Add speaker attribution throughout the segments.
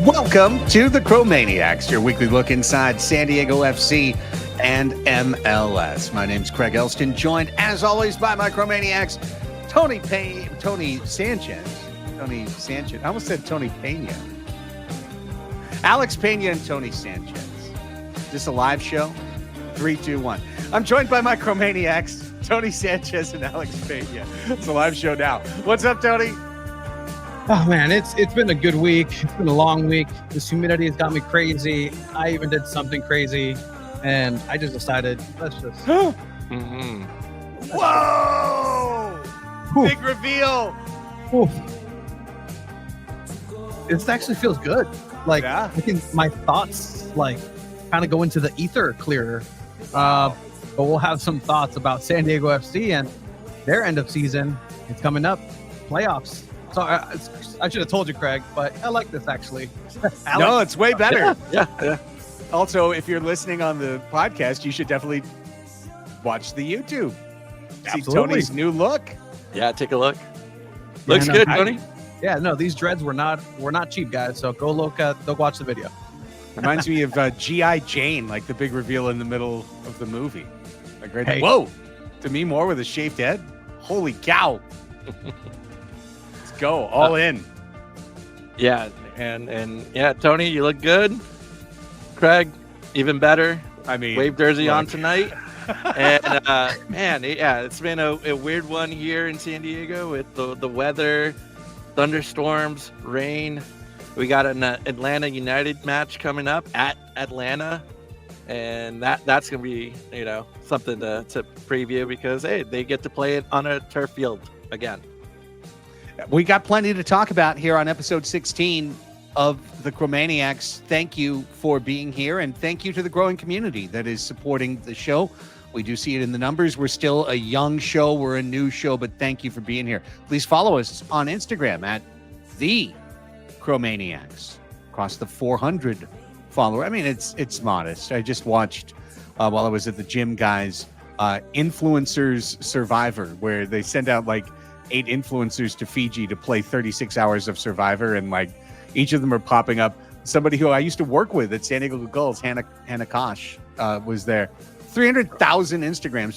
Speaker 1: Welcome to the Chromaniacs, your weekly look inside San Diego FC and MLS. My name's Craig Elston, joined as always by my Chromaniacs, Tony Sanchez. I almost said Tony Pena. Alex Pena and Tony Sanchez. Is this a live show? 3, 2, 1. I'm joined by my Chromaniacs, Tony Sanchez and Alex Pena. It's a live show now. What's up, Tony?
Speaker 2: Oh man, it's been a good week. It's been a long week. This humidity has got me crazy. I even did something crazy, and I just decided let's just.
Speaker 1: Mm-hmm. Whoa! Oof. Big reveal.
Speaker 2: Oof. It actually feels good. Like my thoughts kind of go into the ether clearer. But we'll have some thoughts about San Diego FC and their end of season. It's coming up, playoffs. So I should have told you, Craig, but I like this actually.
Speaker 1: No, it's way better.
Speaker 2: Yeah.
Speaker 1: Also, if you're listening on the podcast, you should definitely watch the YouTube.
Speaker 2: Absolutely.
Speaker 1: See Tony's new look.
Speaker 3: Yeah, take a look. Looks good, Tony.
Speaker 2: These dreads were not cheap, guys. So go watch the video.
Speaker 1: Reminds me of G.I. Jane, like the big reveal in the middle of the movie. Like right
Speaker 2: hey.
Speaker 1: Whoa! Demi Moore with a shaved head. Holy cow! Let's go all in.
Speaker 3: Yeah, and yeah, Tony, you look good. Craig, even better.
Speaker 1: I mean,
Speaker 3: wave jersey on tonight. And man, yeah, it's been a weird one here in San Diego with the weather, thunderstorms, rain. We got an Atlanta United match coming up at Atlanta, and that's gonna be something to preview because hey, they get to play it on a turf field again.
Speaker 1: We got plenty to talk about here on episode 16 of the Chromaniacs. Thank you for being here, and thank you to the growing community that is supporting the show. We do see it in the numbers. We're still a young show. We're a new show, but thank you for being here. Please follow us on Instagram at the Chromaniacs. Across the 400 follower. I mean, it's modest. I just watched while I was at the gym, guys, Influencers Survivor, where they send out like 8 influencers to Fiji to play 36 hours of Survivor, and like each of them are popping up. Somebody who I used to work with at SanDiego.Futbol, Hannah Kosh, was there. 300,000 Instagram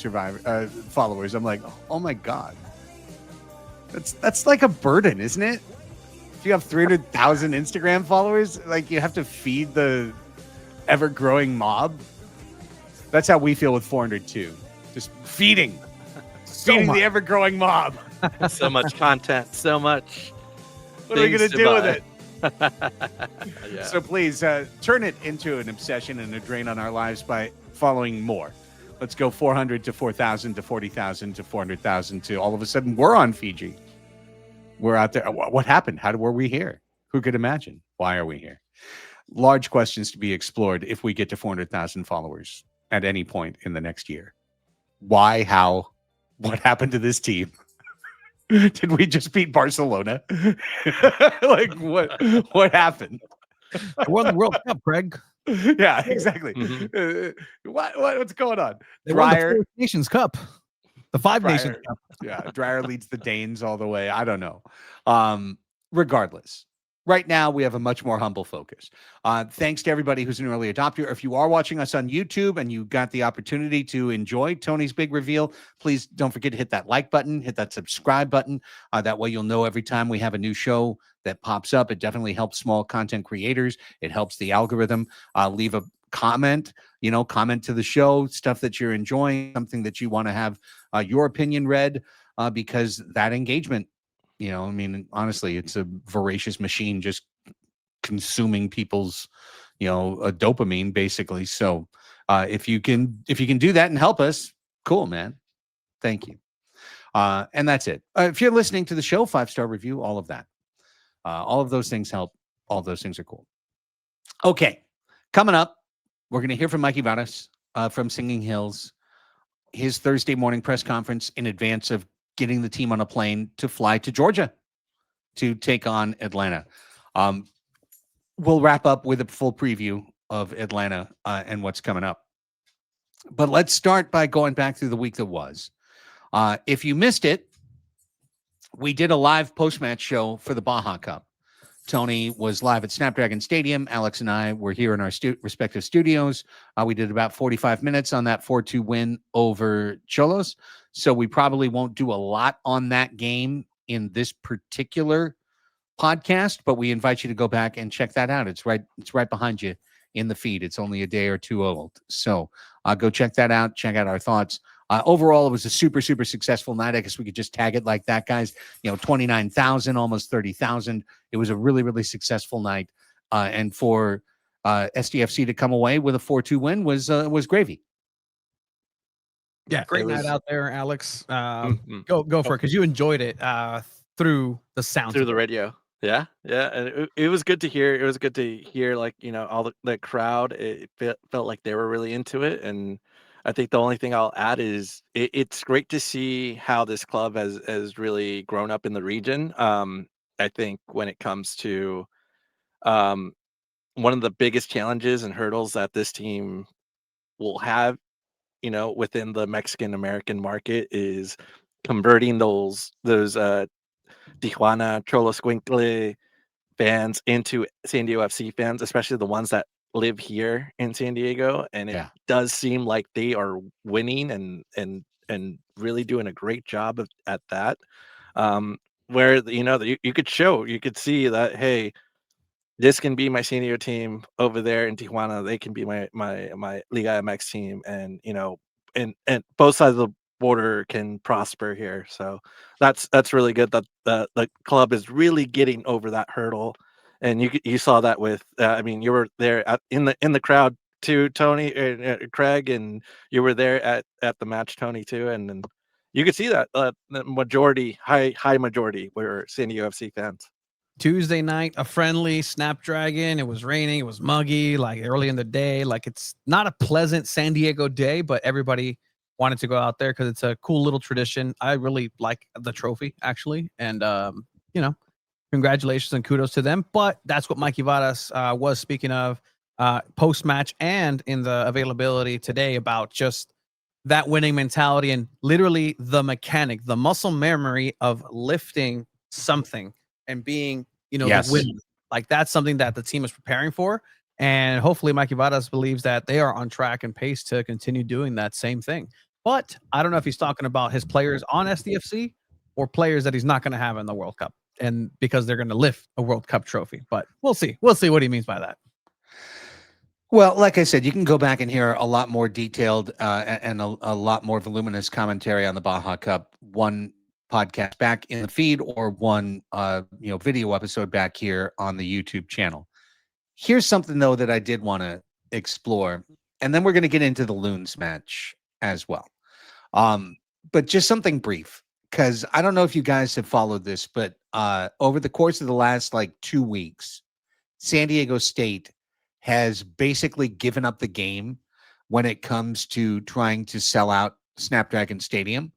Speaker 1: followers. I'm like, oh my god, that's like a burden, isn't it? If you have 300,000 Instagram followers, like you have to feed the ever-growing mob. That's how we feel with 402. Just feeding the ever-growing mob.
Speaker 3: So much content, so much.
Speaker 1: What are we going to do with it?
Speaker 3: Yeah.
Speaker 1: So please turn it into an obsession and a drain on our lives by following more. Let's go 400 to 4,000 to 40,000 to 400,000 to all of a sudden we're on Fiji. We're out there. What happened? How were we here? Who could imagine? Why are we here? Large questions to be explored if we get to 400,000 followers at any point in the next year. Why? How? What happened to this team? Did we just beat Barcelona? Like what happened?
Speaker 2: They won the World Cup, Craig.
Speaker 1: Yeah, exactly.
Speaker 3: Mm-hmm.
Speaker 1: What's going on?
Speaker 2: They won the 4 Nations Cup. The 5 Nations Cup.
Speaker 1: Yeah, Dreyer leads the Danes all the way. I don't know. Regardless, right now we have a much more humble focus. Thanks to everybody who's an early adopter. If you are watching us on YouTube and you got the opportunity to enjoy Tony's big reveal, please don't forget to hit that like button, hit that subscribe button. That way you'll know every time we have a new show that pops up. It definitely helps small content creators. It helps the algorithm. Leave a comment, comment to the show, stuff that you're enjoying, something that you want to have your opinion read, because that engagement, honestly, it's a voracious machine just consuming people's, a dopamine basically. So if you can do that and help us, cool, man. Thank you. And that's it. If you're listening to the show, 5-star review, all of that. All of those things help. All of those things are cool. Okay. Coming up, we're going to hear from Mikey Varas from Singing Hills, his Thursday morning press conference in advance of getting the team on a plane to fly to Georgia to take on Atlanta. We'll wrap up with a full preview of Atlanta and what's coming up. But let's start by going back through the week that was. If you missed it, we did a live post-match show for the Baja Cup. Tony was live at Snapdragon Stadium. Alex and I were here in our respective studios. We did about 45 minutes on that 4-2 win over Xolos. So we probably won't do a lot on that game in this particular podcast, but we invite you to go back and check that out. It's right behind you in the feed. It's only a day or two old. So go check that out. Check out our thoughts. Overall, it was a super, super successful night. I guess we could just tag it like that, guys. 29,000, almost 30,000. It was a really, really successful night. And for SDFC to come away with a 4-2 win was gravy.
Speaker 2: Yeah, great night out there, Alex. Go for it, because you enjoyed it through the sound.
Speaker 3: Through the radio. Yeah. And it was good to hear. It was good to hear, like, all the crowd. It felt like they were really into it. And I think the only thing I'll add is it's great to see how this club has really grown up in the region. I think when it comes to one of the biggest challenges and hurdles that this team will have, within the Mexican American market is converting those Tijuana Xolos fans into San Diego FC fans, especially the ones that live here in San Diego. And it does seem like they are winning and really doing a great job at that. Where you could see that, hey, this can be my San Diego team over there in Tijuana. They can be my Liga MX team, and and both sides of the border can prosper here. So that's really good that the club is really getting over that hurdle. And you saw that with you were there in the crowd too, Tony and Craig, and you were there at the match, Tony, too, and you could see that the majority, high majority, were San Diego FC fans.
Speaker 2: Tuesday night, a friendly Snapdragon. It was raining. It was muggy, like early in the day. Like, it's not a pleasant San Diego day, but everybody wanted to go out there because it's a cool little tradition. I really like the trophy, actually. And, congratulations and kudos to them. But that's what Mikey Varas was speaking of post-match and in the availability today, about just that winning mentality and literally the mechanic, the muscle memory of lifting something and being, the winner. Like, that's something that the team is preparing for. And hopefully Mikey Varas believes that they are on track and pace to continue doing that same thing. But I don't know if he's talking about his players on SDFC or players that he's not going to have in the World Cup, and because they're going to lift a World Cup trophy. But we'll see. We'll see what he means by that.
Speaker 1: Well, like I said, you can go back and hear a lot more detailed and a lot more voluminous commentary on the Baja Cup, one podcast back in the feed, or one video episode back here on the YouTube channel. Here's something, though, that I did want to explore, and then we're going to get into the Loons match as well. But just something brief, because I don't know if you guys have followed this, but over the course of the last 2 weeks, San Diego State has basically given up the game when it comes to trying to sell out Snapdragon Stadium.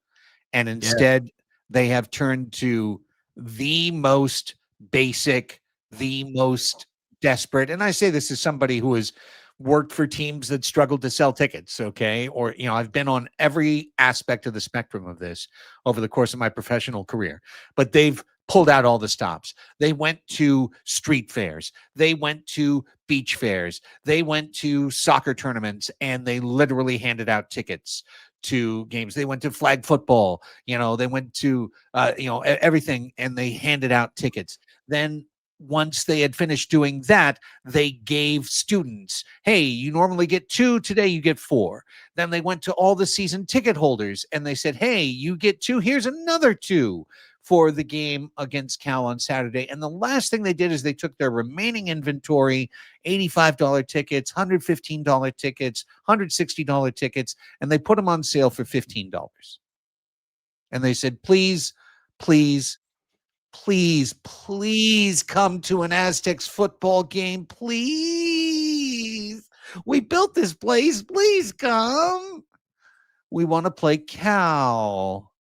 Speaker 1: And instead, they have turned to the most basic, the most desperate. And I say this as somebody who has worked for teams that struggled to sell tickets, okay? Or, I've been on every aspect of the spectrum of this over the course of my professional career. But they've pulled out all the stops. They went to street fairs. They went to beach fairs. They went to soccer tournaments, and they literally handed out tickets to games. They went to flag football. They went to, everything, and they handed out tickets. Then once they had finished doing that, they gave students, hey, you normally get 2, today you get 4. Then they went to all the season ticket holders, and they said, hey, you get 2, here's another 2 for the game against Cal on Saturday. And the last thing they did is they took their remaining inventory, $85 tickets, $115 tickets, $160 tickets, and they put them on sale for $15. And they said, please, please, please, please come to an Aztecs football game. Please. We built this place. Please come. We want to play Cal,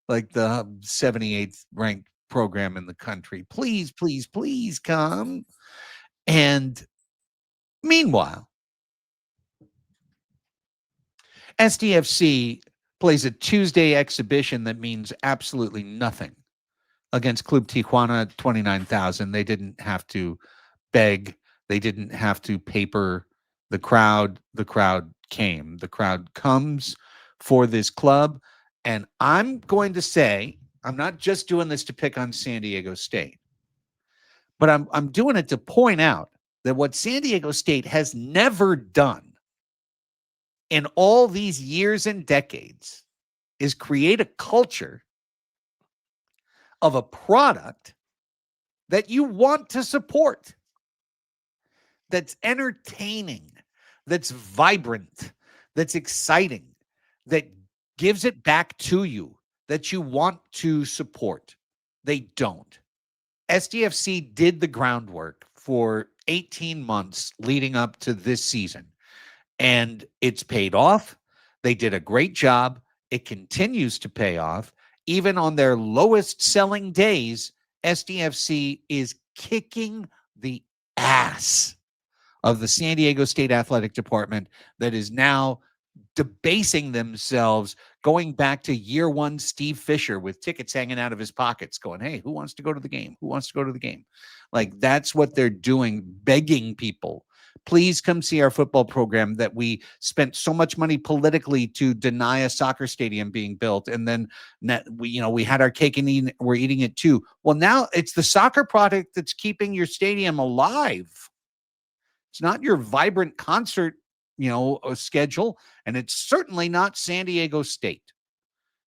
Speaker 1: like the 78th ranked program in the country. Please, please, please come. And meanwhile, SDFC plays a Tuesday exhibition that means absolutely nothing against Club Tijuana, 29,000. They didn't have to beg. They didn't have to paper the crowd. The crowd came. The crowd comes for this club. And I'm going to say, I'm not just doing this to pick on San Diego State, but I'm doing it to point out that what San Diego State has never done in all these years and decades is create a culture of a product that you want to support, that's entertaining, that's vibrant, that's exciting, that gives it back to you, that you want to support. They don't. SDFC did the groundwork for 18 months leading up to this season, and it's paid off. They did a great job. It continues to pay off. Even on their lowest selling days, SDFC is kicking the ass of the San Diego State Athletic Department that is now debasing themselves, going back to year one Steve Fisher with tickets hanging out of his pockets going, hey, who wants to go to the game? Who wants to go to the game? Like, that's what they're doing, begging people. Please come see our football program that we spent so much money politically to deny a soccer stadium being built. And then we had our cake and we're eating it too. Well, now it's the soccer product that's keeping your stadium alive. It's not your vibrant concert, schedule. And it's certainly not San Diego State.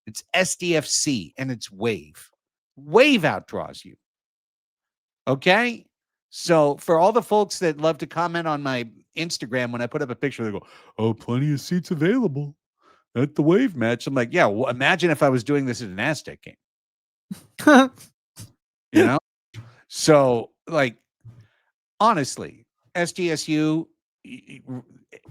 Speaker 1: It's SDFC and it's Wave. Wave outdraws you. Okay? So for all the folks that love to comment on my Instagram when I put up a picture, they go, oh, plenty of seats available at the Wave match. I'm like, yeah, well, imagine if I was doing this at an Aztec game. So, like, honestly, SDSU,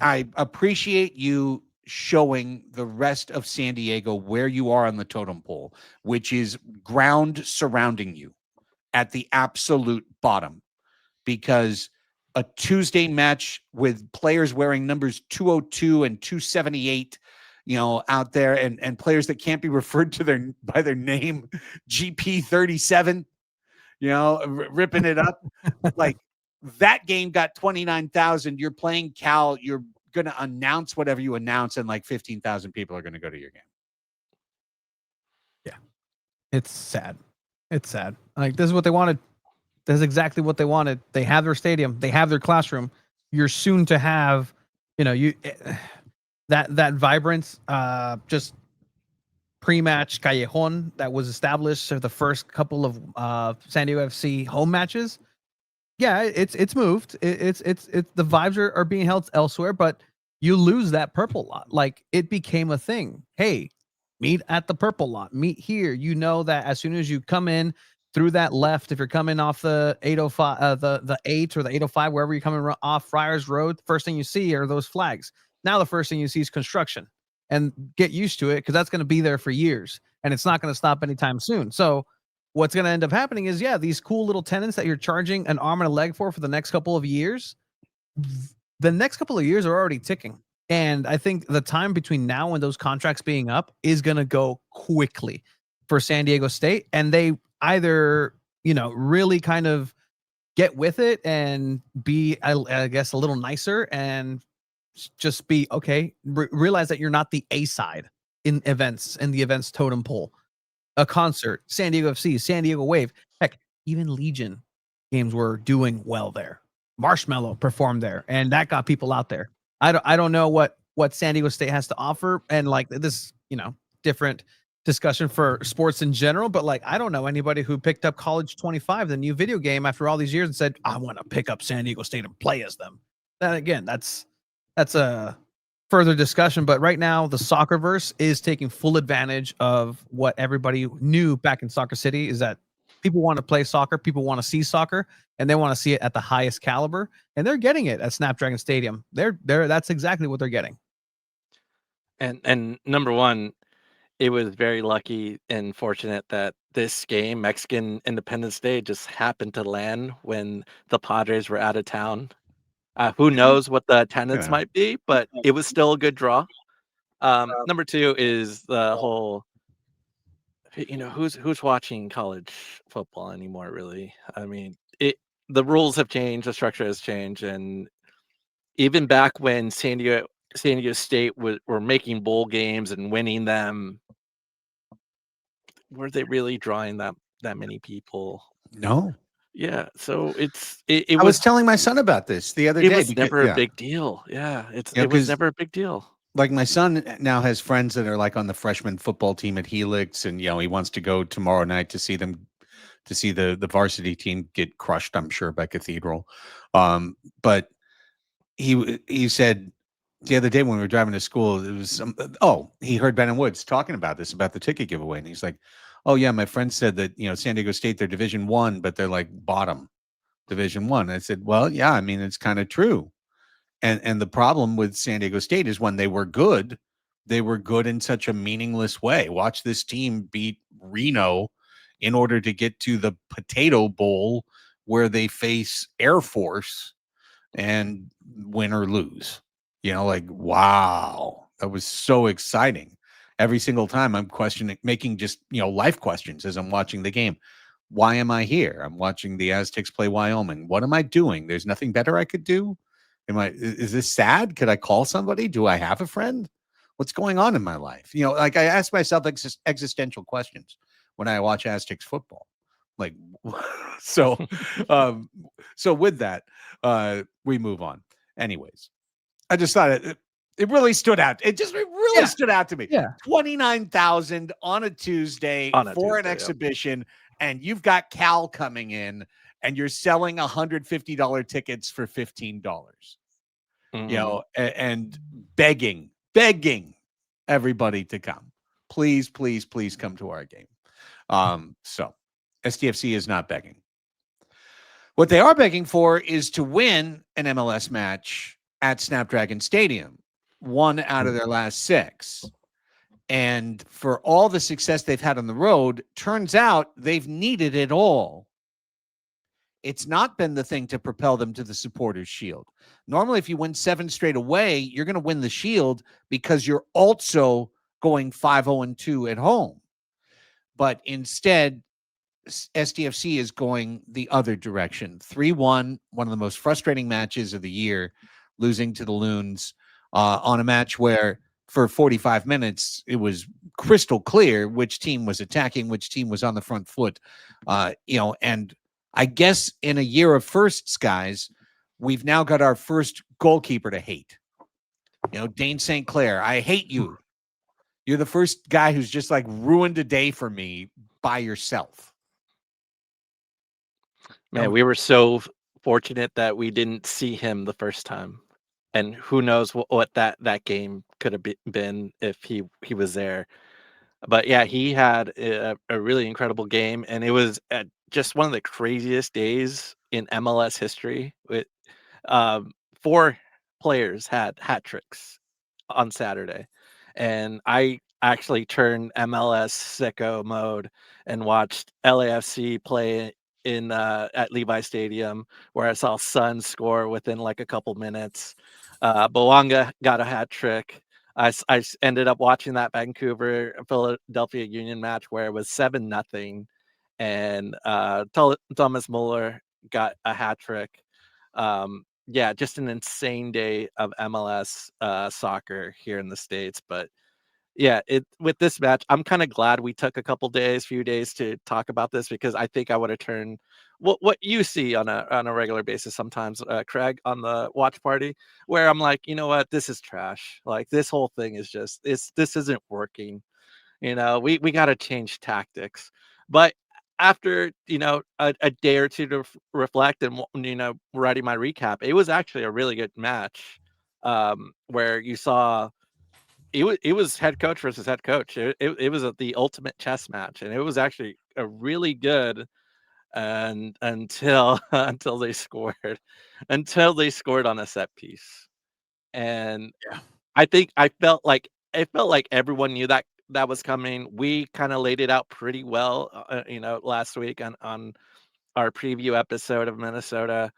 Speaker 1: I appreciate you showing the rest of San Diego where you are on the totem pole, which is ground surrounding you at the absolute bottom, because a Tuesday match with players wearing numbers 202 and 278, out there, and players that can't be referred to by their name, GP 37, ripping it up. Like, that game got 29,000. You're playing Cal. You're going to announce whatever you announce, and like 15,000 people are going to go to your game.
Speaker 2: Yeah. It's sad. It's sad. Like, this is what they wanted. This is exactly what they wanted. They have their stadium. They have their classroom. You're soon to have, that vibrance, just pre-match Callejon that was established for the first couple of San Diego FC home matches. Yeah, it's moved. It's the vibes are being held elsewhere, but you lose that purple lot. Like, it became a thing. Hey, meet at the purple lot. Meet here. You know that as soon as you come in through that left, if you're coming off the 805, the 8 or the 805, wherever you're coming off Friars Road, first thing you see are those flags. Now the first thing you see is construction, and get used to it, because that's going to be there for years, and it's not going to stop anytime soon. So what's going to end up happening is, these cool little tenants that you're charging an arm and a leg for the next couple of years, the next couple of years are already ticking. And I think the time between now and those contracts being up is going to go quickly for San Diego State. And they either, really kind of get with it and be, I guess, a little nicer and just be, okay, realize that you're not the A side in the events totem pole. A concert, San Diego FC, San Diego Wave. Heck, even Legion games were doing well there. Marshmallow performed there, and that got people out there. I don't know what San Diego State has to offer, and like this, different discussion for sports in general, but like, I don't know anybody who picked up College 25, the new video game, after all these years, and said, I want to pick up San Diego State and play as them. That, again, that's a further discussion, but right now the soccerverse is taking full advantage of what everybody knew back in Soccer City, is that people want to play soccer, people want to see soccer, and they want to see it at the highest caliber, and they're getting it at Snapdragon Stadium. That's exactly what they're getting.
Speaker 3: And number one, it was very lucky and fortunate that this game, Mexican Independence Day, just happened to land when the Padres were out of town. Who knows what the attendance might be, but it was still a good draw. Number two is the whole who's watching college football anymore, really? I mean, the rules have changed, the structure has changed, and even back when San Diego State were making bowl games and winning them, were they really drawing that many people?
Speaker 1: No.
Speaker 3: Yeah, so it
Speaker 1: I was telling my son about this the other
Speaker 3: it
Speaker 1: day
Speaker 3: was
Speaker 1: because
Speaker 3: never a big deal. Yeah, it was
Speaker 1: because
Speaker 3: never a big deal.
Speaker 1: like my son now has friends that are like on the freshman football team at Helix, and he wants to go tomorrow night to see them to see the varsity team get crushed, I'm sure, by Cathedral. But he said the other day when we were driving to school, it was he heard Ben and Woods talking about this, about the ticket giveaway, and he's like, oh yeah, my friend said that San Diego State, they're Division 1, but they're like bottom Division 1. I said, well, yeah, I mean, it's kind of true. And the problem with San Diego State is when they were good in such a meaningless way. Watch this team beat Reno in order to get to the Potato Bowl where they face Air Force and win or lose. Like, wow, that was so exciting. Every single time I'm making just, life questions as I'm watching the game. Why am I here? I'm watching the Aztecs play Wyoming. What am I doing? There's nothing better I could do. Is this sad? Could I call somebody? Do I have a friend? What's going on in my life? Like I ask myself existential questions when I watch Aztecs football. Like, so, so with that, we move on. Anyways, I just thought it really stood out. It really stood out to me.
Speaker 2: Yeah.
Speaker 1: 29,000 on a Tuesday for an exhibition, and you've got Cal coming in, and you're selling $150 tickets for $15. And begging everybody to come. Please, please, please come to our game. So SDFC is not begging. What they are begging for is to win an MLS match at Snapdragon Stadium, 1 out of their last 6. And for all the success they've had on the road, turns out they've needed it all. It's not been the thing to propel them to the Supporters' Shield. Normally, if you win 7 straight away, you're going to win the Shield because you're also going 5-0-2 at home. But instead, SDFC is going the other direction. 3-1, one of the most frustrating matches of the year, losing to the Loons on a match where for 45 minutes, it was crystal clear which team was attacking, which team was on the front foot. And I guess in a year of firsts, guys, we've now got our first goalkeeper to hate. Dane St. Clair, I hate you. You're the first guy who's just like ruined a day for me by yourself.
Speaker 3: Man, we were so fortunate that we didn't see him the first time. And who knows what that game could have been if he was there. But yeah, he had a really incredible game, and it was just one of the craziest days in MLS history. With 4 players had hat tricks on Saturday, and I actually turned MLS sicko mode and watched LAFC play in at Levi Stadium, where I saw Sun score within like a couple minutes. Boanga got a hat trick. I ended up watching that Vancouver Philadelphia Union match where it was 7-0, and Thomas Muller got a hat trick. Yeah, just an insane day of MLS soccer here in the States. But yeah, with this match, I'm kind of glad we took a few days to talk about this, because I think I would have turned what you see on a regular basis sometimes, Craig, on the watch party, where I'm like, you know what, this is trash. Like, this whole thing is just this isn't working. We got to change tactics. But after a day or two to reflect and writing my recap, it was actually a really good match, where you saw it was head coach versus head coach. It was the ultimate chess match, and it was actually a really good, and until until they scored on a set piece. And
Speaker 1: Yeah.
Speaker 3: I think it felt like everyone knew that was coming. We kind of laid it out pretty well, last week on our preview episode of Minnesota.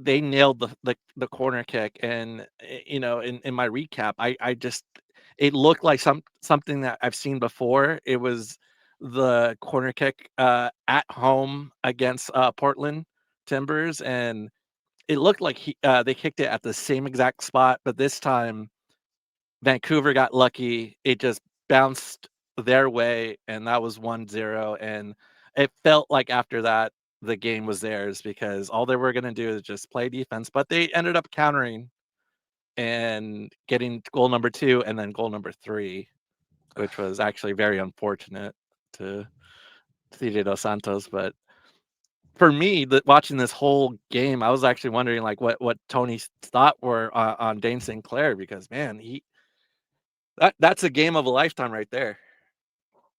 Speaker 3: They nailed the corner kick, and in my recap, I just it looked like something that I've seen before. It was the corner kick at home against Portland Timbers, and it looked like they kicked it at the same exact spot, but this time Vancouver got lucky. It just bounced their way, and that was 1-0. And it felt like after that, the game was theirs because all they were going to do is just play defense. But they ended up countering and getting goal number 2 and then goal number 3, which was actually very unfortunate to CJ Dos Santos. But for me, watching this whole game, I was actually wondering like what Tony's thought were on Dane St. Clair, because man, that's a game of a lifetime right there.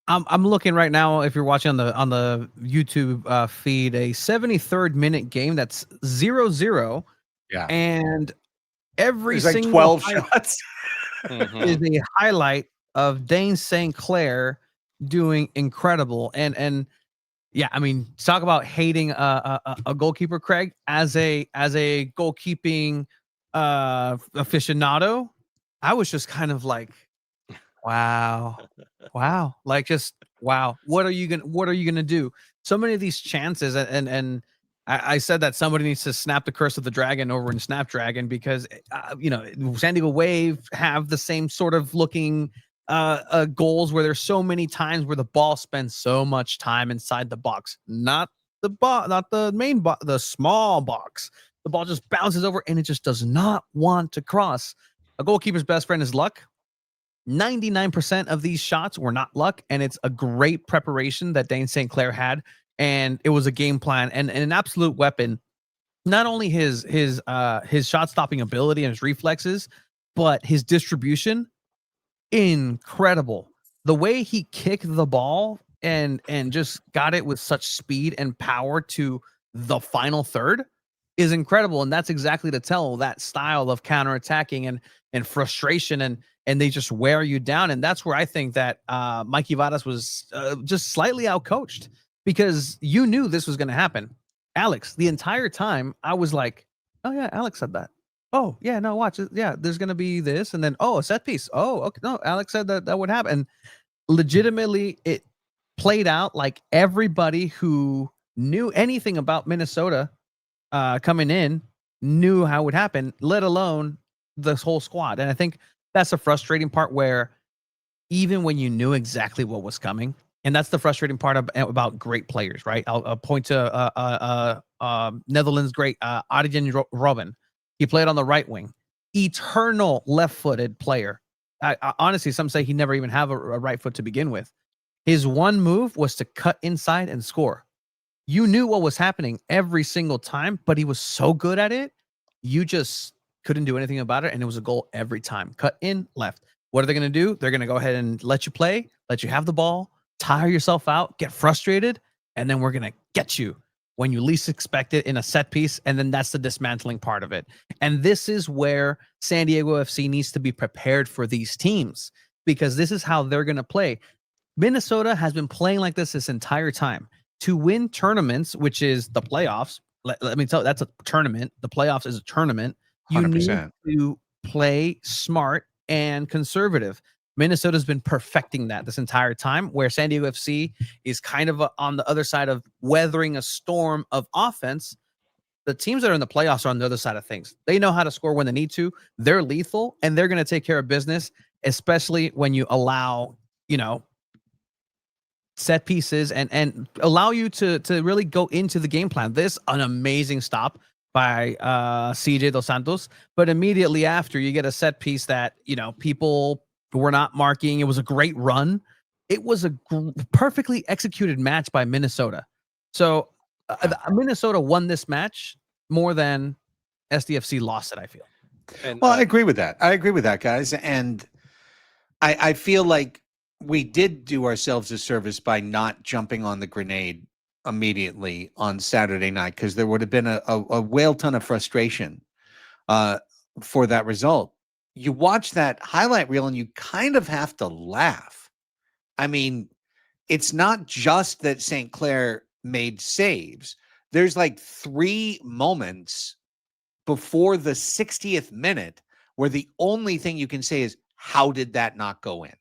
Speaker 2: I'm looking right now. If you're watching on the YouTube feed, a 73rd minute game that's 0-0.
Speaker 1: Yeah,
Speaker 2: and every
Speaker 1: there's like
Speaker 2: single
Speaker 1: 12 shots.
Speaker 2: is a highlight of Dane St. Clair doing incredible. And yeah, I mean, talk about hating a goalkeeper, Craig, as a goalkeeping aficionado. I was just kind of like, wow, like just wow. What are you gonna do? So many of these chances, and I said that somebody needs to snap the Curse of the Dragon over in Snapdragon, because San Diego Wave have the same sort of looking goals where there's so many times where the ball spends so much time inside the box, not the main box, the small box. The ball just bounces over and it just does not want to cross. A goalkeeper's best friend is luck. 99% of these shots were not luck, and it's a great preparation that Dane St. Clair had, and it was a game plan and an absolute weapon. Not only his shot stopping ability and his reflexes, but his distribution, incredible. The way he kicked the ball and just got it with such speed and power to the final third is incredible, and that's exactly to tell that style of counterattacking and frustration, and they just wear you down. And that's where I think that Mikey Vadas was just slightly outcoached, because you knew this was going to happen. Alex, the entire time I was like, oh yeah, Alex said that. Oh yeah, no, watch it. Yeah, there's going to be this, and then a set piece. Oh, okay, no, Alex said that would happen. And legitimately, it played out like everybody who knew anything about Minnesota coming in knew how it would happen, let alone this whole squad. And I think that's the frustrating part, where even when you knew exactly what was coming, and that's the frustrating part about great players, right? I'll point to Netherlands great Arjen Robben. He played on the right wing, eternal left-footed player. I honestly, some say he never even have a right foot to begin with. His one move was to cut inside and score. You knew what was happening every single time, but he was so good at it, you just couldn't do anything about it, and it was a goal every time. Cut in, left. What are they going to do? They're going to go ahead and let you play, let you have the ball, tire yourself out, get frustrated, and then we're going to get you when you least expect it in a set piece, and then that's the dismantling part of it. And this is where San Diego FC needs to be prepared for these teams, because this is how they're going to play. Minnesota has been playing like this entire time. To win tournaments, which is the playoffs, let me tell you, that's a tournament. The playoffs is a tournament. You
Speaker 1: 100%.
Speaker 2: need to play smart and conservative. Minnesota's been perfecting that this entire time, where San Diego FC is kind of on the other side of weathering a storm of offense. The teams that are in the playoffs are on the other side of things. They know how to score when they need to. They're lethal, and they're going to take care of business, especially when you allow, set pieces and allow you to really go into the game plan. This an amazing stop by CJ Dos Santos, but immediately after, you get a set piece that people were not marking. It was a great run. It was a perfectly executed match by Minnesota. So Minnesota won this match more than SDFC lost it, I feel.
Speaker 1: Well, I agree with that. Guys. And I feel like we did do ourselves a service by not jumping on the grenade immediately on Saturday night, because there would have been a whale ton of frustration for that result. You watch that highlight reel and you kind of have to laugh. I mean, it's not just that St. Clair made saves. There's like 3 moments before the 60th minute where the only thing you can say is, how did that not go in?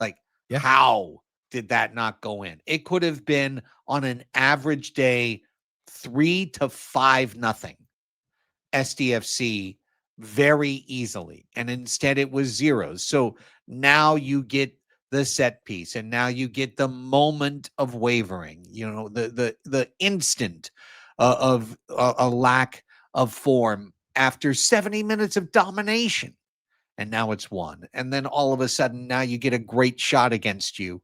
Speaker 1: Like,
Speaker 2: Yeah.
Speaker 1: how did that not go in? It could have been on an average day 3-5-0 SDFC very easily. And instead it was zeros. So now you get the set piece, and now you get the moment of wavering, the instant of a lack of form after 70 minutes of domination. And now it's 1. And then all of a sudden, now you get a great shot against you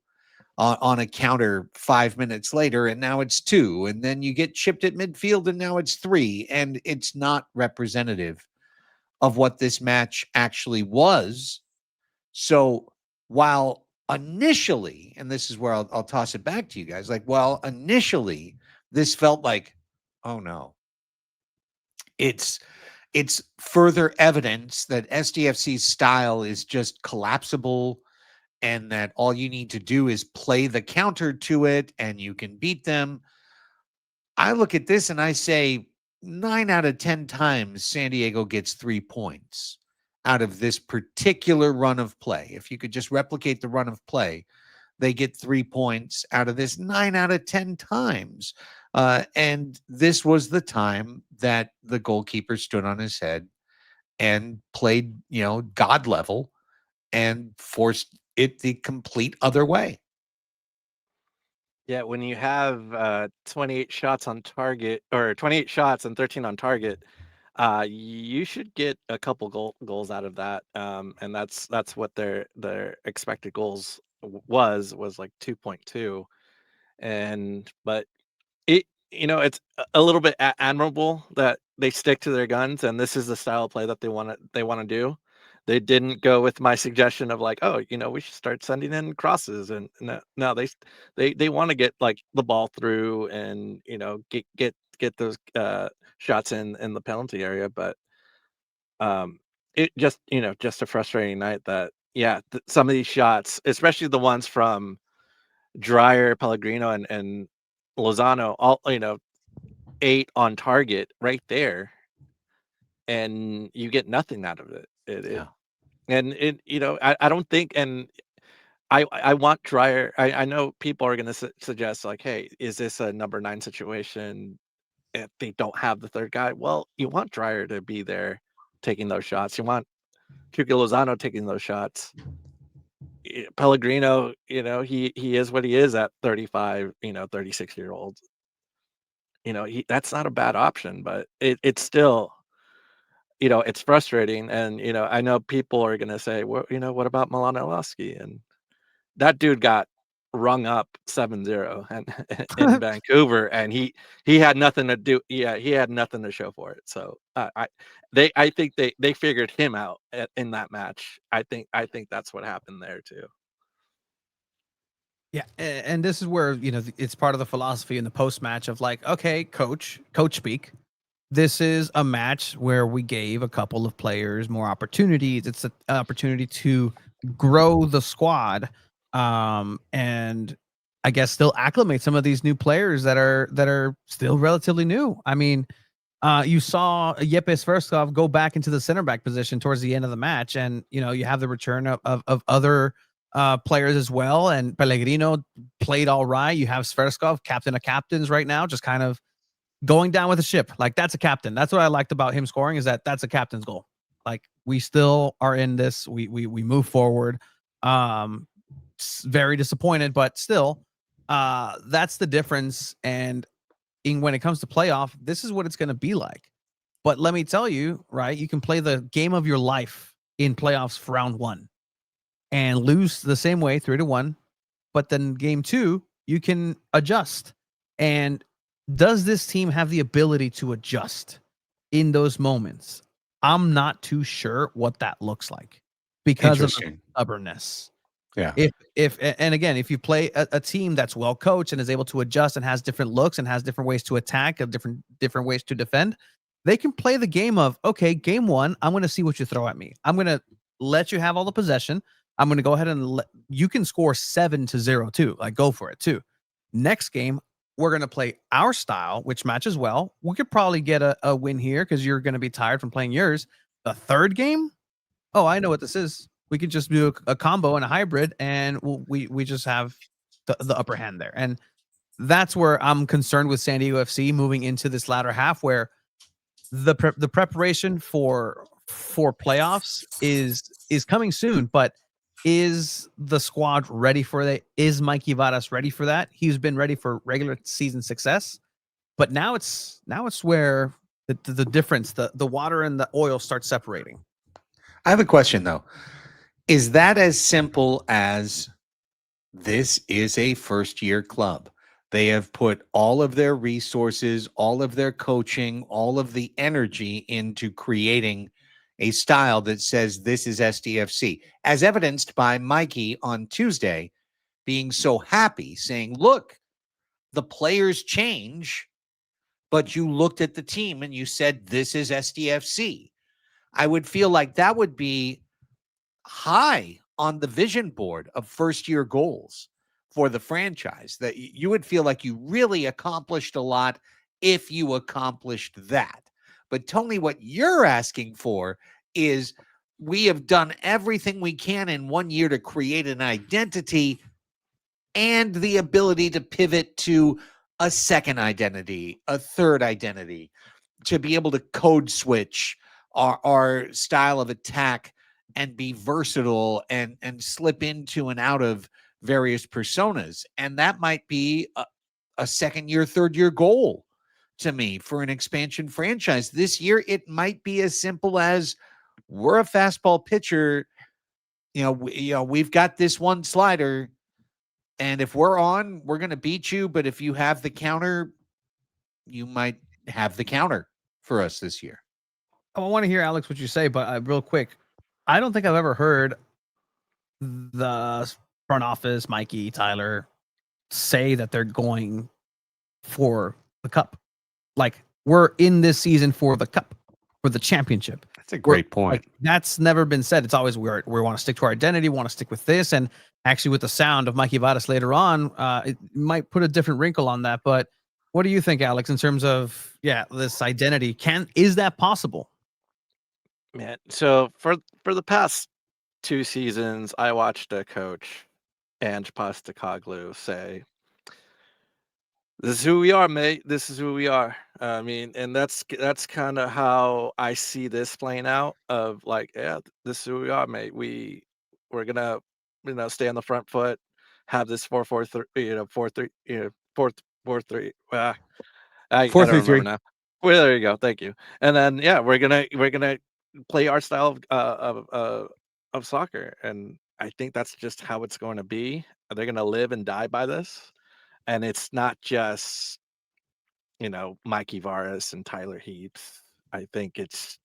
Speaker 1: on a counter 5 minutes later, and now it's 2. And then you get chipped at midfield, and now it's 3. And it's not representative of what this match actually was. So while initially, and this is where I'll toss it back to you guys, like, well, initially this felt like, oh no, it's further evidence that SDFC's style is just collapsible, and that all you need to do is play the counter to it and you can beat them. I look at this and I say 9 out of 10 times San Diego gets 3 points out of this particular run of play. If you could just replicate the run of play, they get 3 points out of this 9 out of 10 times. And this was the time that the goalkeeper stood on his head and played, God level, and forced it the complete other way.
Speaker 3: Yeah, when you have 28 shots on target, or 28 shots and 13 on target, you should get a couple goals out of that. And that's what their expected goals was like 2.2. But it's a little bit admirable that they stick to their guns, and this is the style of play that they want to do. They didn't go with my suggestion of like, oh, we should start sending in crosses, and no, they want to get like the ball through and get those shots in the penalty area. But it just just a frustrating night that some of these shots, especially the ones from Dreyer, Pellegrino, and Lozano, all 8 on target right there, and you get nothing out of it. I don't think, and I want Dreyer. I know people are going to suggest like, hey, is this a number 9 situation if they don't have the third guy? Well, you want Dreyer to be there taking those shots. You want Chucky Lozano taking those shots. Pellegrino, he is what he is at 35, 36-year-old. That's not a bad option, but it's still, it's frustrating. And, I know people are going to say, well, what about Milan-Elowski? And that dude got rung up 7-0 and in Vancouver, and he had nothing to do. Yeah, he had nothing to show for it. So I think they figured him out in that match. I think that's what happened there too.
Speaker 2: Yeah, and this is where it's part of the philosophy in the post match of like, okay, coach speak. This is a match where we gave a couple of players more opportunities. It's an opportunity to grow the squad, and I guess still acclimate some of these new players that are still relatively new. I mean, you saw Yepes Verskov go back into the center back position towards the end of the match, and you have the return of other players as well. And Pellegrino played all right. You have Sverskov, captain of captains right now, just kind of going down with the ship. Like, that's a captain. That's what I liked about him scoring, is that's a captain's goal. Like, we still are in this. We move forward. Very disappointed, but still, that's the difference. And when it comes to playoff, this is what it's going to be like. But let me tell you, right? You can play the game of your life in playoffs for round 1 and lose the same way, 3-1. But then game 2, you can adjust. And does this team have the ability to adjust in those moments? I'm not too sure what that looks like because of the stubbornness.
Speaker 1: Yeah.
Speaker 2: And again, if you play a team that's well coached and is able to adjust and has different looks and has different ways to attack, different ways to defend, they can play the game of, okay, game 1, I'm going to see what you throw at me. I'm going to let you have all the possession. I'm going to go ahead and you can score 7-0 too. Like, go for it too. Next game, we're going to play our style, which matches well. We could probably get a win here because you're going to be tired from playing yours. The third game, oh, I know what this is. We could just do a combo and a hybrid, and we just have the upper hand there. And that's where I'm concerned with San Diego FC moving into this latter half, where the preparation for playoffs is coming soon, but is the squad ready for that? Is Mikey Varas ready for that? He's been ready for regular season success, but now it's where the difference, the water and the oil start separating.
Speaker 1: I have a question though. Is that as simple as this is a first year club? They have put all of their resources, all of their coaching, all of the energy into creating a style that says this is SDFC, as evidenced by Mikey on Tuesday being so happy, saying, look, the players change, but you looked at the team and you said, this is SDFC. I would feel like that would be high on the vision board of first year goals for the franchise, that you would feel like you really accomplished a lot if you accomplished that. But Tony, what you're asking for is we have done everything we can in 1 year to create an identity and the ability to pivot to a second identity, a third identity, to be able to code switch our style of attack and be versatile and slip into and out of various personas. And that might be a second year, third year goal to me for an expansion franchise. This year, it might be as simple as we're a fastball pitcher. We've got this one slider, and if we're on, we're going to beat you. But if you have the counter, you might have the counter for us this year.
Speaker 2: I want to hear, Alex, what you say, but real quick, I don't think I've ever heard the front office, Mikey, Tyler, say that they're going for the cup. Like, we're in this season for the cup, for the championship.
Speaker 1: That's a great point.
Speaker 2: Like, that's never been said. It's always we want to stick to our identity, want to stick with this. And actually, with the sound of Mikey Vadas later on, it might put a different wrinkle on that. But what do you think, Alex, in terms of this identity? Is that possible?
Speaker 3: Man, so for the past 2 seasons, I watched a coach, Ange Postecoglou, say, "This is who we are, mate. This is who we are." I mean, and that's kind of how I see this playing out. Of like, yeah, this is who we are, mate. We're gonna, stay on the front foot, have this 4-4-3, 4-3, 4-4-3. I don't remember
Speaker 1: 4-3-3.
Speaker 3: now. Well, there you go. Thank you. And then we're gonna play our style of soccer, and I think that's just how it's going to be. They're gonna live and die by this, and it's not just Mikey Varas and Tyler Heaps. I think it's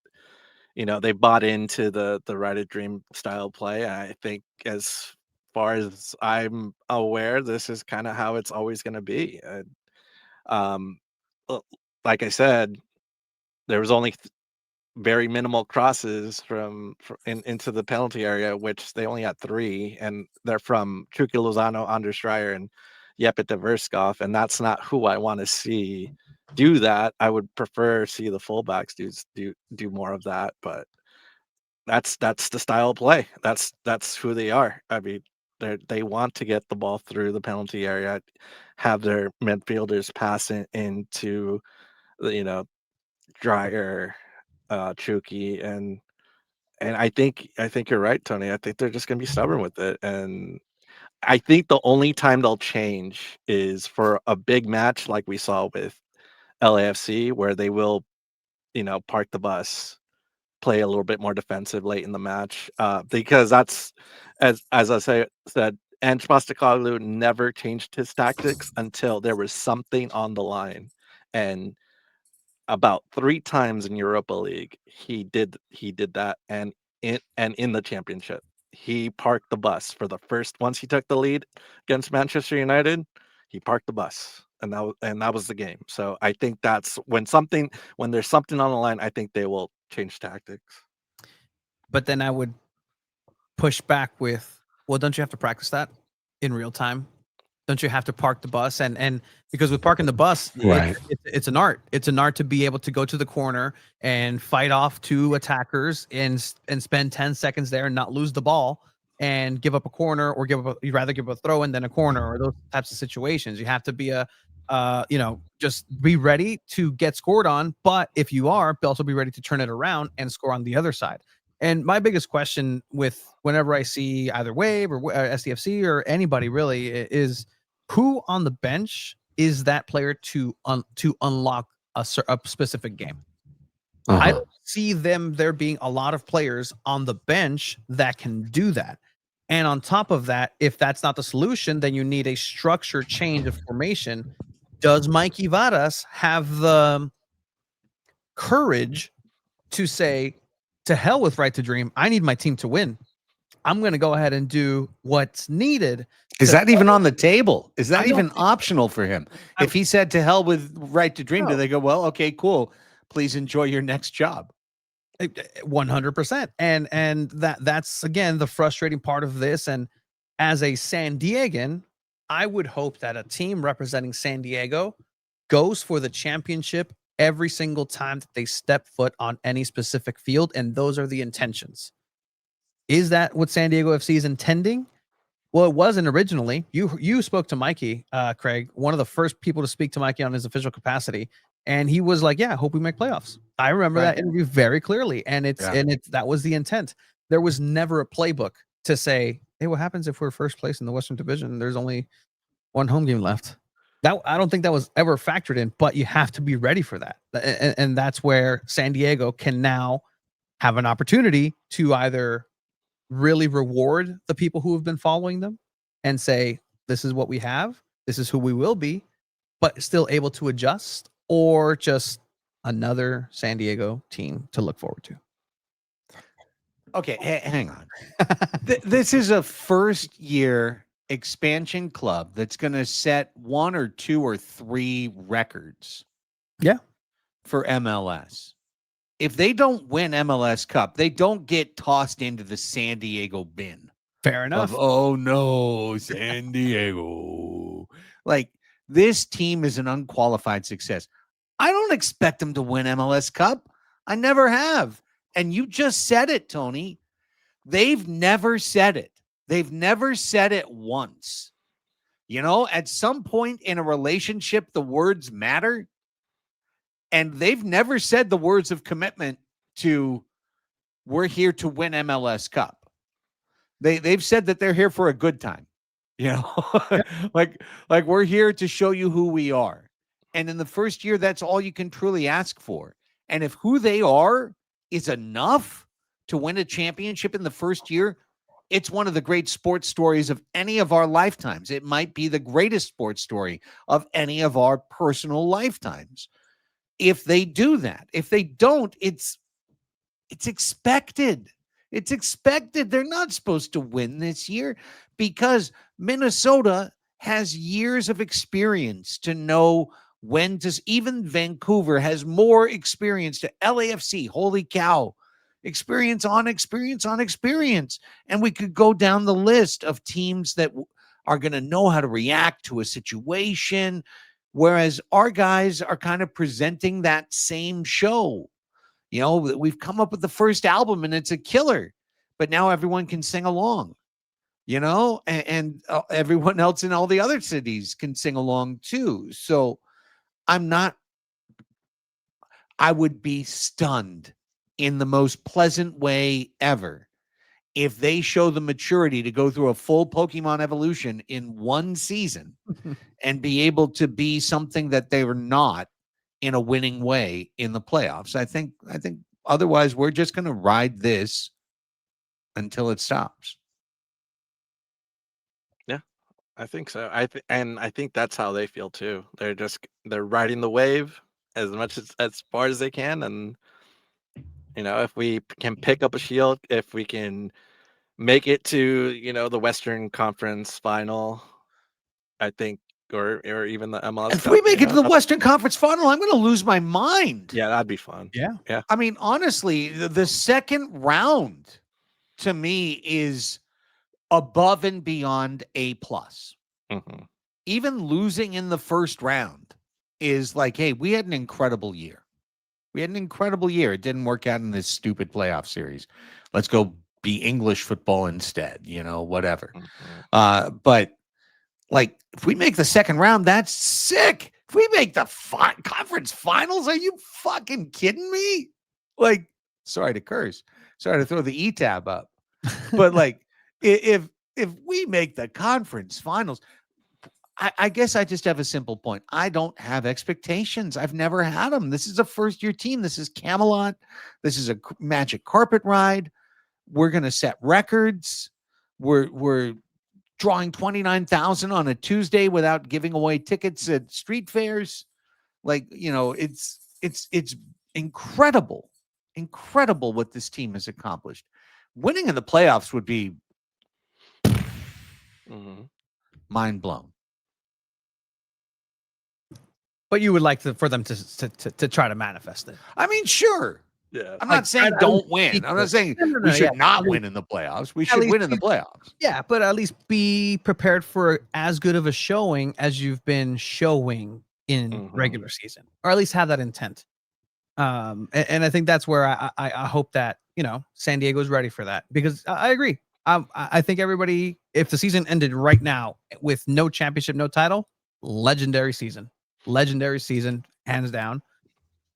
Speaker 3: they bought into the Ride a Dream style play. I think as far as I'm aware, this is kind of how it's always going to be. Um, like I said, there was only very minimal crosses from into the penalty area, which they only had 3, and they're from Chucky, Lozano, Anders Dreyer, and Yepet Verskov, and that's not who I want to see do that. I would prefer see the fullbacks do more of that, but that's the style of play. That's who they are. I mean, they want to get the ball through the penalty area, have their midfielders pass into Dreyer, Chucky, and I think you're right, Tony. I think they're just gonna be stubborn with it, and I think the only time they'll change is for a big match like we saw with LAFC, where they will, park the bus, play a little bit more defensive late in the match, because that's as said, Ange Postecoglou never changed his tactics until there was something on the line, and about 3 times in Europa League, he did that, and in the championship, he parked the bus for the first once he took the lead against Manchester United, he parked the bus, and that was the game. So I think that's when there's something on the line, I think they will change tactics.
Speaker 2: But then I would push back with, well, don't you have to practice that in real time? Don't you have to park the bus? And because with parking the bus,
Speaker 1: Right.
Speaker 2: it's an art. It's an art to be able to go to the corner and fight off 2 attackers and spend 10 seconds there and not lose the ball and give up a corner, or you'd rather give a throw in than a corner, or those types of situations. You have to be just be ready to get scored on. But if you are, also be ready to turn it around and score on the other side. And my biggest question with whenever I see either Wave or SDFC or anybody really is, who on the bench is that player to unlock a specific game? I don't see there being a lot of players on the bench that can do that. And on top of that, if that's not the solution, then you need a structure change of formation. Does Mikey Varas have the courage to say, to hell with Right to Dream, I need my team to win. I'm going to go ahead and do what's needed.
Speaker 1: Is that even on the table? Is that even optional for him? If he said to hell with Right to Dream, do they go, well, okay, cool, please enjoy your next job?
Speaker 2: 100%. And that's again the frustrating part of this. And as a San Diegan, I would hope that a team representing San Diego goes for the championship every single time that they step foot on any specific field, and those are the intentions. Is that what San Diego FC is intending? Well, it wasn't originally. You spoke to Mikey, Craig, one of the first people to speak to Mikey on his official capacity, and he was like, "Yeah, I hope we make playoffs." I remember that interview very clearly, and that was the intent. There was never a playbook to say, "Hey, what happens if we're first place in the Western Division? There's only one home game left." That, I don't think that was ever factored in, but you have to be ready for that. And that's where San Diego can now have an opportunity to either really reward the people who have been following them and say, this is what we have, this is who we will be, but still able to adjust, or just another San Diego team to look forward to.
Speaker 1: Okay, hang on. This is a first year expansion club that's going to set 1 or 2 or 3 records.
Speaker 2: Yeah.
Speaker 1: For MLS. If they don't win MLS Cup, they don't get tossed into the San Diego bin.
Speaker 2: Fair enough.
Speaker 1: Oh no, San Diego. Like, this team is an unqualified success. I don't expect them to win MLS Cup. I never have. And you just said it, Tony. They've never said it. They've never said it once. You know, at some point in a relationship, the words matter. And they've never said the words of commitment to, we're here to win MLS Cup. They've said that they're here for a good time. You know, like we're here to show you who we are. And in the first year, that's all you can truly ask for. And if who they are is enough to win a championship in the first year, it's one of the great sports stories of any of our lifetimes. It might be the greatest sports story of any of our personal lifetimes. If they do that, if they don't, it's expected. It's expected. They're not supposed to win this year because Minnesota has years of experience to know when to, even Vancouver has more experience to LAFC. Holy cow. Experience on experience on experience. And we could go down the list of teams that are going to know how to react to a situation, whereas our guys are kind of presenting that same show. You know, we've come up with the first album and it's a killer, but now everyone can sing along, you know, and everyone else in all the other cities can sing along too. So I would be stunned in the most pleasant way ever if they show the maturity to go through a full Pokemon evolution in one season and be able to be something that they were not in a winning way in the playoffs. I think otherwise we're just going to ride this until it stops.
Speaker 3: Yeah, I think so. I think that's how they feel too. They're riding the wave as far as they can. And, you know, if we can pick up a shield, if we can make it to, you know, the Western Conference final, I think, or even the MLS
Speaker 1: If
Speaker 3: Cup,
Speaker 1: we make it to the Western Conference final, I'm going to lose my mind.
Speaker 3: Yeah, that'd be fun.
Speaker 2: Yeah.
Speaker 1: I mean, honestly, the second round to me is above and beyond A+.
Speaker 3: Mm-hmm.
Speaker 1: even losing in the first round is like, hey, we had an incredible year. We had an incredible year. It didn't work out in this stupid playoff series. Let's go be English football instead, whatever. But like, if we make the second round, that's sick. If we make the conference finals, are you fucking kidding me? Like, sorry to curse. Sorry to throw the E-tab up. But like, if we make the conference finals, I guess I just have a simple point. I don't have expectations. I've never had them. This is a first-year team. This is Camelot. This is a magic carpet ride. We're going to set records. We're drawing 29,000 on a Tuesday without giving away tickets at street fairs. Like, it's incredible what this team has accomplished. Winning in the playoffs would be mind blown.
Speaker 2: But you would like for them to try to manifest it.
Speaker 1: I mean, sure.
Speaker 3: Yeah.
Speaker 1: I'm not saying don't win. I'm not saying we should not win in the playoffs. We should win in the playoffs.
Speaker 2: Yeah, but at least be prepared for as good of a showing as you've been showing in regular season, or at least have that intent. And I think that's where I hope that San Diego's ready for that, because I agree. I think everybody, if the season ended right now with no championship, no title, legendary season, hands down.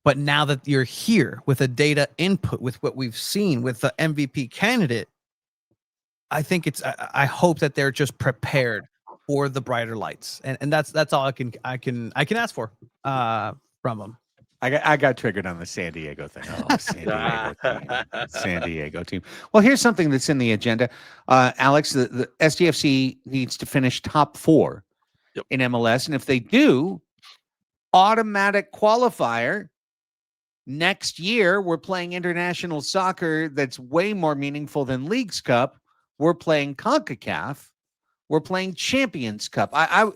Speaker 2: But now that you're here with a data input, with what we've seen with the MVP candidate, I think I hope that they're just prepared for the brighter lights, and that's all I can ask for from them.
Speaker 1: I got triggered on the San Diego thing. Oh, San Diego team. Well, here's something that's in the agenda. Alex, the SDFC needs to finish top 4 in MLS, and if they do, automatic qualifier. Next year, we're playing international soccer that's way more meaningful than Leagues Cup. We're playing CONCACAF. We're playing Champions Cup. I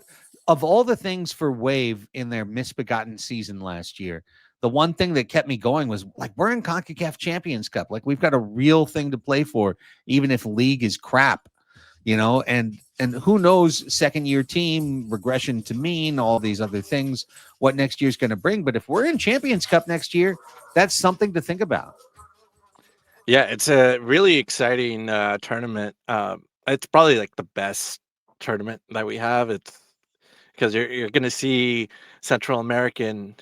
Speaker 1: of all the things for Wave in their misbegotten season last year, the one thing that kept me going was like, we're in CONCACAF Champions Cup. Like, we've got a real thing to play for, even if league is crap, and who knows, second-year team, regression to mean, all these other things, what next year's going to bring. But if we're in Champions Cup next year, that's something to think about.
Speaker 3: Yeah, it's a really exciting tournament. It's probably like the best tournament that we have. It's because you're going to see Central American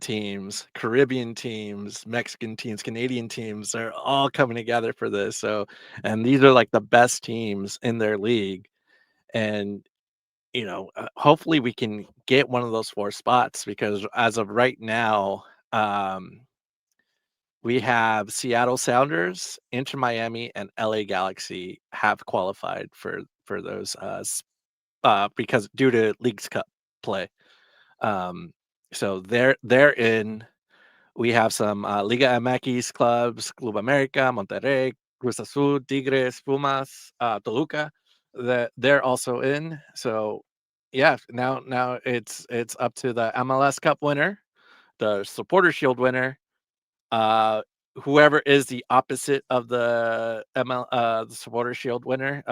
Speaker 3: teams, Caribbean teams, Mexican teams, Canadian teams. They're all coming together for this. So, and these are like the best teams in their league. And, hopefully we can get one of those 4 spots, because as of right now, we have Seattle Sounders, Inter Miami, and LA Galaxy have qualified for those because due to Leagues Cup play. So they're in. We have some Liga MX clubs: Club America, Monterrey, Cruz Azul, Tigres, Pumas, Toluca. That they're also in. So yeah, now it's up to the MLS Cup winner, the Supporter Shield winner, whoever is the opposite of the the Supporter Shield winner,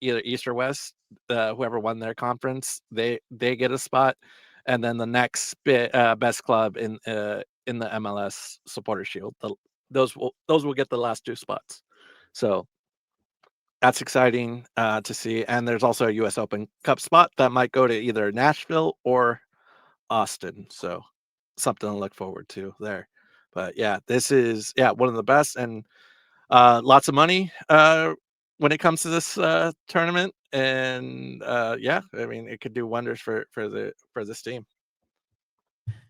Speaker 3: either East or West, whoever won their conference, they get a spot, and then the next best club in the MLS Supporter Shield, those will get the last 2 spots. So that's exciting to see. And there's also a U.S. Open Cup spot that might go to either Nashville or Austin. So something to look forward to there. But yeah, this is one of the best, and lots of money when it comes to this tournament. And I mean, it could do wonders for this team.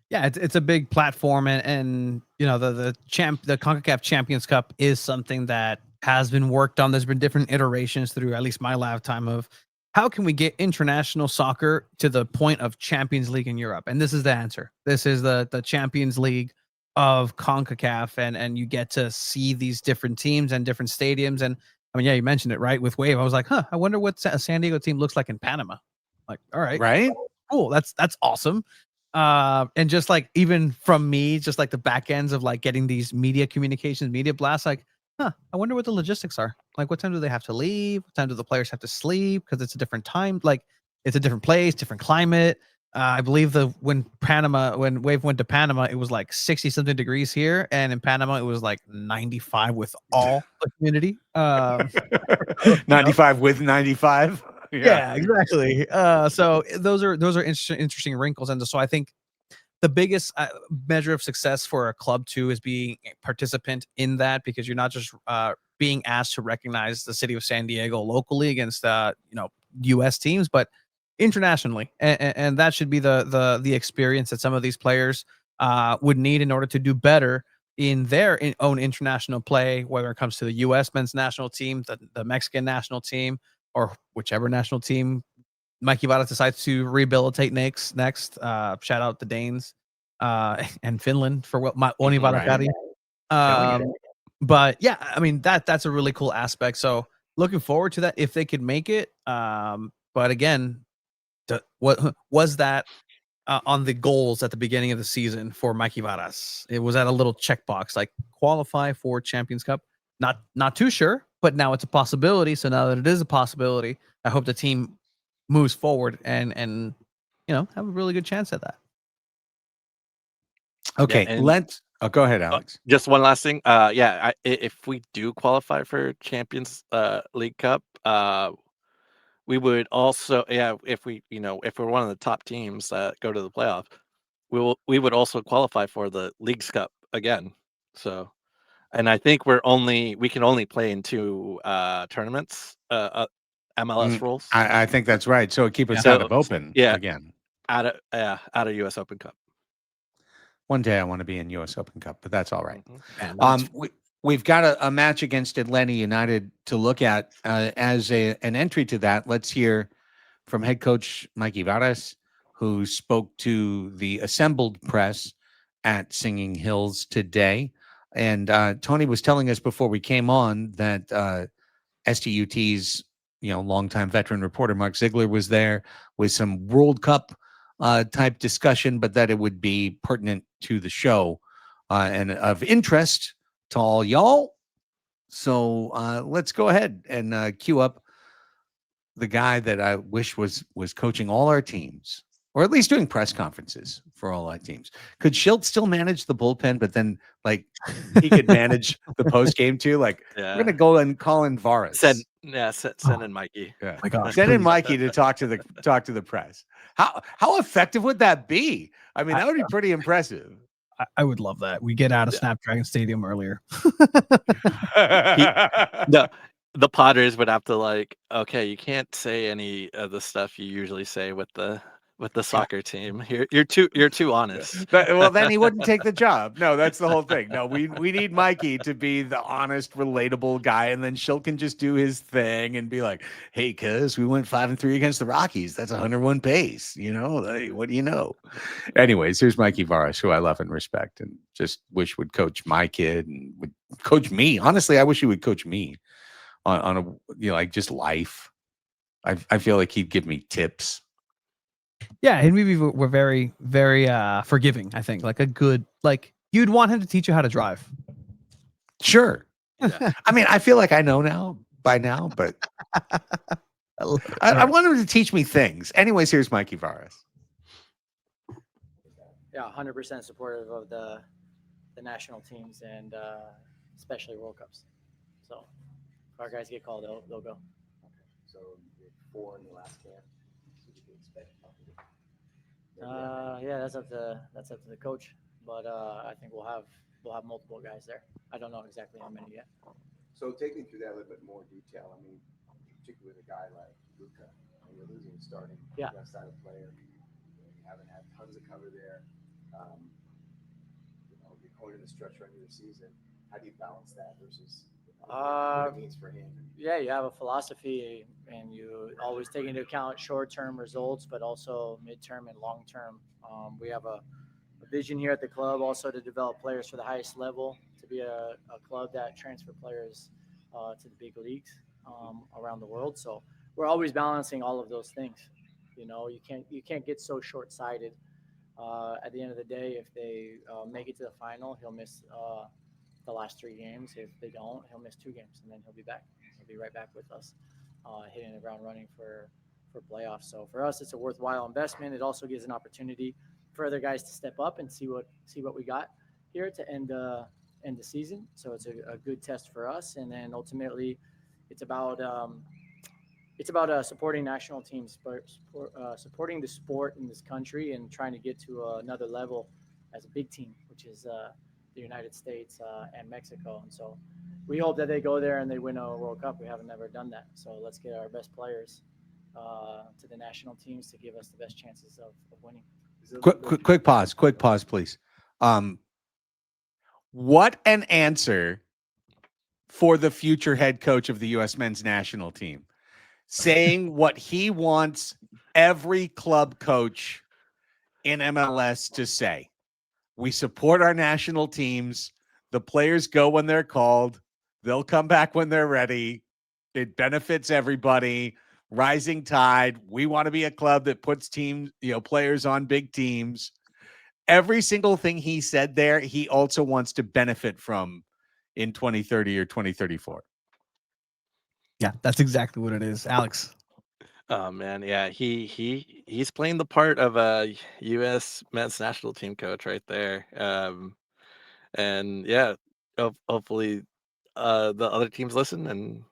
Speaker 2: Yeah, it's a big platform, and the CONCACAF Champions Cup is something that has been worked on. There's been different iterations through at least my lifetime of how can we get international soccer to the point of Champions League in Europe, and this is the answer. This is the Champions League of CONCACAF, and you get to see these different teams and different stadiums. And I mean, yeah, you mentioned it right with Wave. I was like, I wonder what a San Diego team looks like in Panama. Like, all right, cool, that's awesome. And just like, even from me, just like the back ends of like getting these media communications, media blasts, like, I wonder what the logistics are. Like, what time do they have to leave? What time do the players have to sleep? Because it's a different time. Like, it's a different place, different climate. I believe when Wave went to Panama, it was like 60 something degrees here, and in Panama it was like 95 with all the humidity.
Speaker 1: 95 with 95.
Speaker 2: Yeah, exactly. So those are interesting wrinkles, and so I think the biggest measure of success for a club too is being a participant in that, because you're not just being asked to recognize the city of San Diego locally against U.S. teams, but internationally, and that should be the experience that some of these players would need in order to do better in their own international play, whether it comes to the U.S. men's national team, the Mexican national team, or whichever national team Mikey Vada decides to rehabilitate next. Shout out the Danes and Finland for what my Oni Varakari. But yeah, I mean that's a really cool aspect. So looking forward to that if they could make it. But again, what was that on the goals at the beginning of the season for Mikey Varas? It was at a little checkbox like qualify for Champions Cup. Not too sure, but now it's a possibility. So now that it is a possibility, I hope the team moves forward and have a really good chance at that.
Speaker 1: Okay, let's go ahead, Alex.
Speaker 3: Just one last thing. If we do qualify for Champions League Cup, we would also, if we're one of the top teams that go to the playoff, we would also qualify for the Leagues Cup again. So, and I think we can only play in 2 tournaments, MLS rules.
Speaker 1: I think that's right. So it keeps us out of open again.
Speaker 3: Out of US Open Cup.
Speaker 1: One day I want to be in US Open Cup, but that's all right. We've got a match against Atlanta United to look at as an entry to that. Let's hear from head coach Mikey Varas, who spoke to the assembled press at Singing Hills today. And Tony was telling us before we came on that SDUT's longtime veteran reporter Mark Ziegler was there with some World Cup type discussion, but that it would be pertinent to the show and of interest to all y'all. So let's go ahead and cue up the guy that I wish was coaching all our teams, or at least doing press conferences for all our teams. Could Schilt still manage the bullpen, but then he could manage the post game too? We're gonna go and call in Varas.
Speaker 3: Send in Mikey.
Speaker 1: Yeah. Oh my gosh, send in Mikey to talk to the press. How effective would that be? I mean, that would be pretty impressive.
Speaker 2: I would love that. We get out of Snapdragon Stadium earlier.
Speaker 3: The Potters would have to okay, you can't say any of the stuff you usually say with the soccer team. You're too honest.
Speaker 1: Well, then he wouldn't take the job. No, that's the whole thing. No, we need Mikey to be the honest, relatable guy, and then Schilt can just do his thing and be like, "Hey, cuz we went 5-3 against the Rockies. That's 101 pace. What do you know?" Anyways, here's Mikey Varas, who I love and respect, and just wish would coach my kid and would coach me. Honestly, I wish he would coach me on a just life. I feel like he'd give me tips.
Speaker 2: Yeah, and we're very, very forgiving, I think. A good, you'd want him to teach you how to drive.
Speaker 1: Sure. Yeah. I mean, I feel like I know by now, but I want him to teach me things. Anyways, here's Mikey Varas.
Speaker 4: Yeah, 100% supportive of the national teams and especially World Cups. So if our guys get called, they'll go.
Speaker 5: Okay. So you had 4 in the last camp.
Speaker 4: Yeah, that's up to the coach, but I think we'll have multiple guys there. I don't know exactly how many yet.
Speaker 5: So take me through that a little bit more detail. I mean, particularly with a guy like Luka, you're losing a starting left-sided player. You haven't had tons of cover there. You're going in the stretch run of the season. How do you balance that versus what it means for him?
Speaker 4: Yeah, you have a philosophy, and you always take into account short-term results, but also mid-term and long-term. We have a vision here at the club also to develop players for the highest level, to be a club that transfer players to the big leagues around the world. So we're always balancing all of those things. You can't get so short-sighted. At the end of the day, if they make it to the final, he'll miss the last 3 games. If they don't, he'll miss 2 games, and then he'll be back. He'll be right back with us, hitting the ground running for playoffs. So for us, it's a worthwhile investment. It also gives an opportunity for other guys to step up and see what we got here to end the season. So it's a good test for us. And then ultimately, it's about supporting national teams, supporting the sport in this country, and trying to get to another level as a big team, which is the United States and Mexico. And so we hope that they go there and they win a World Cup. We haven't never done that. So let's get our best players to the national teams to give us the best chances of winning.
Speaker 1: Quick pause, please. What an answer for the future head coach of the U.S. men's national team, saying what he wants every club coach in MLS to say. We support our national teams. The players go when they're called. They'll come back when they're ready. It benefits everybody. Rising tide. We want to be a club that puts players on big teams. Every single thing he said there, he also wants to benefit from in 2030 or 2034.
Speaker 2: Yeah, that's exactly what it is, Alex.
Speaker 3: Oh man, yeah, he's playing the part of a U.S. men's national team coach right there. And yeah, hopefully, the other teams listen, and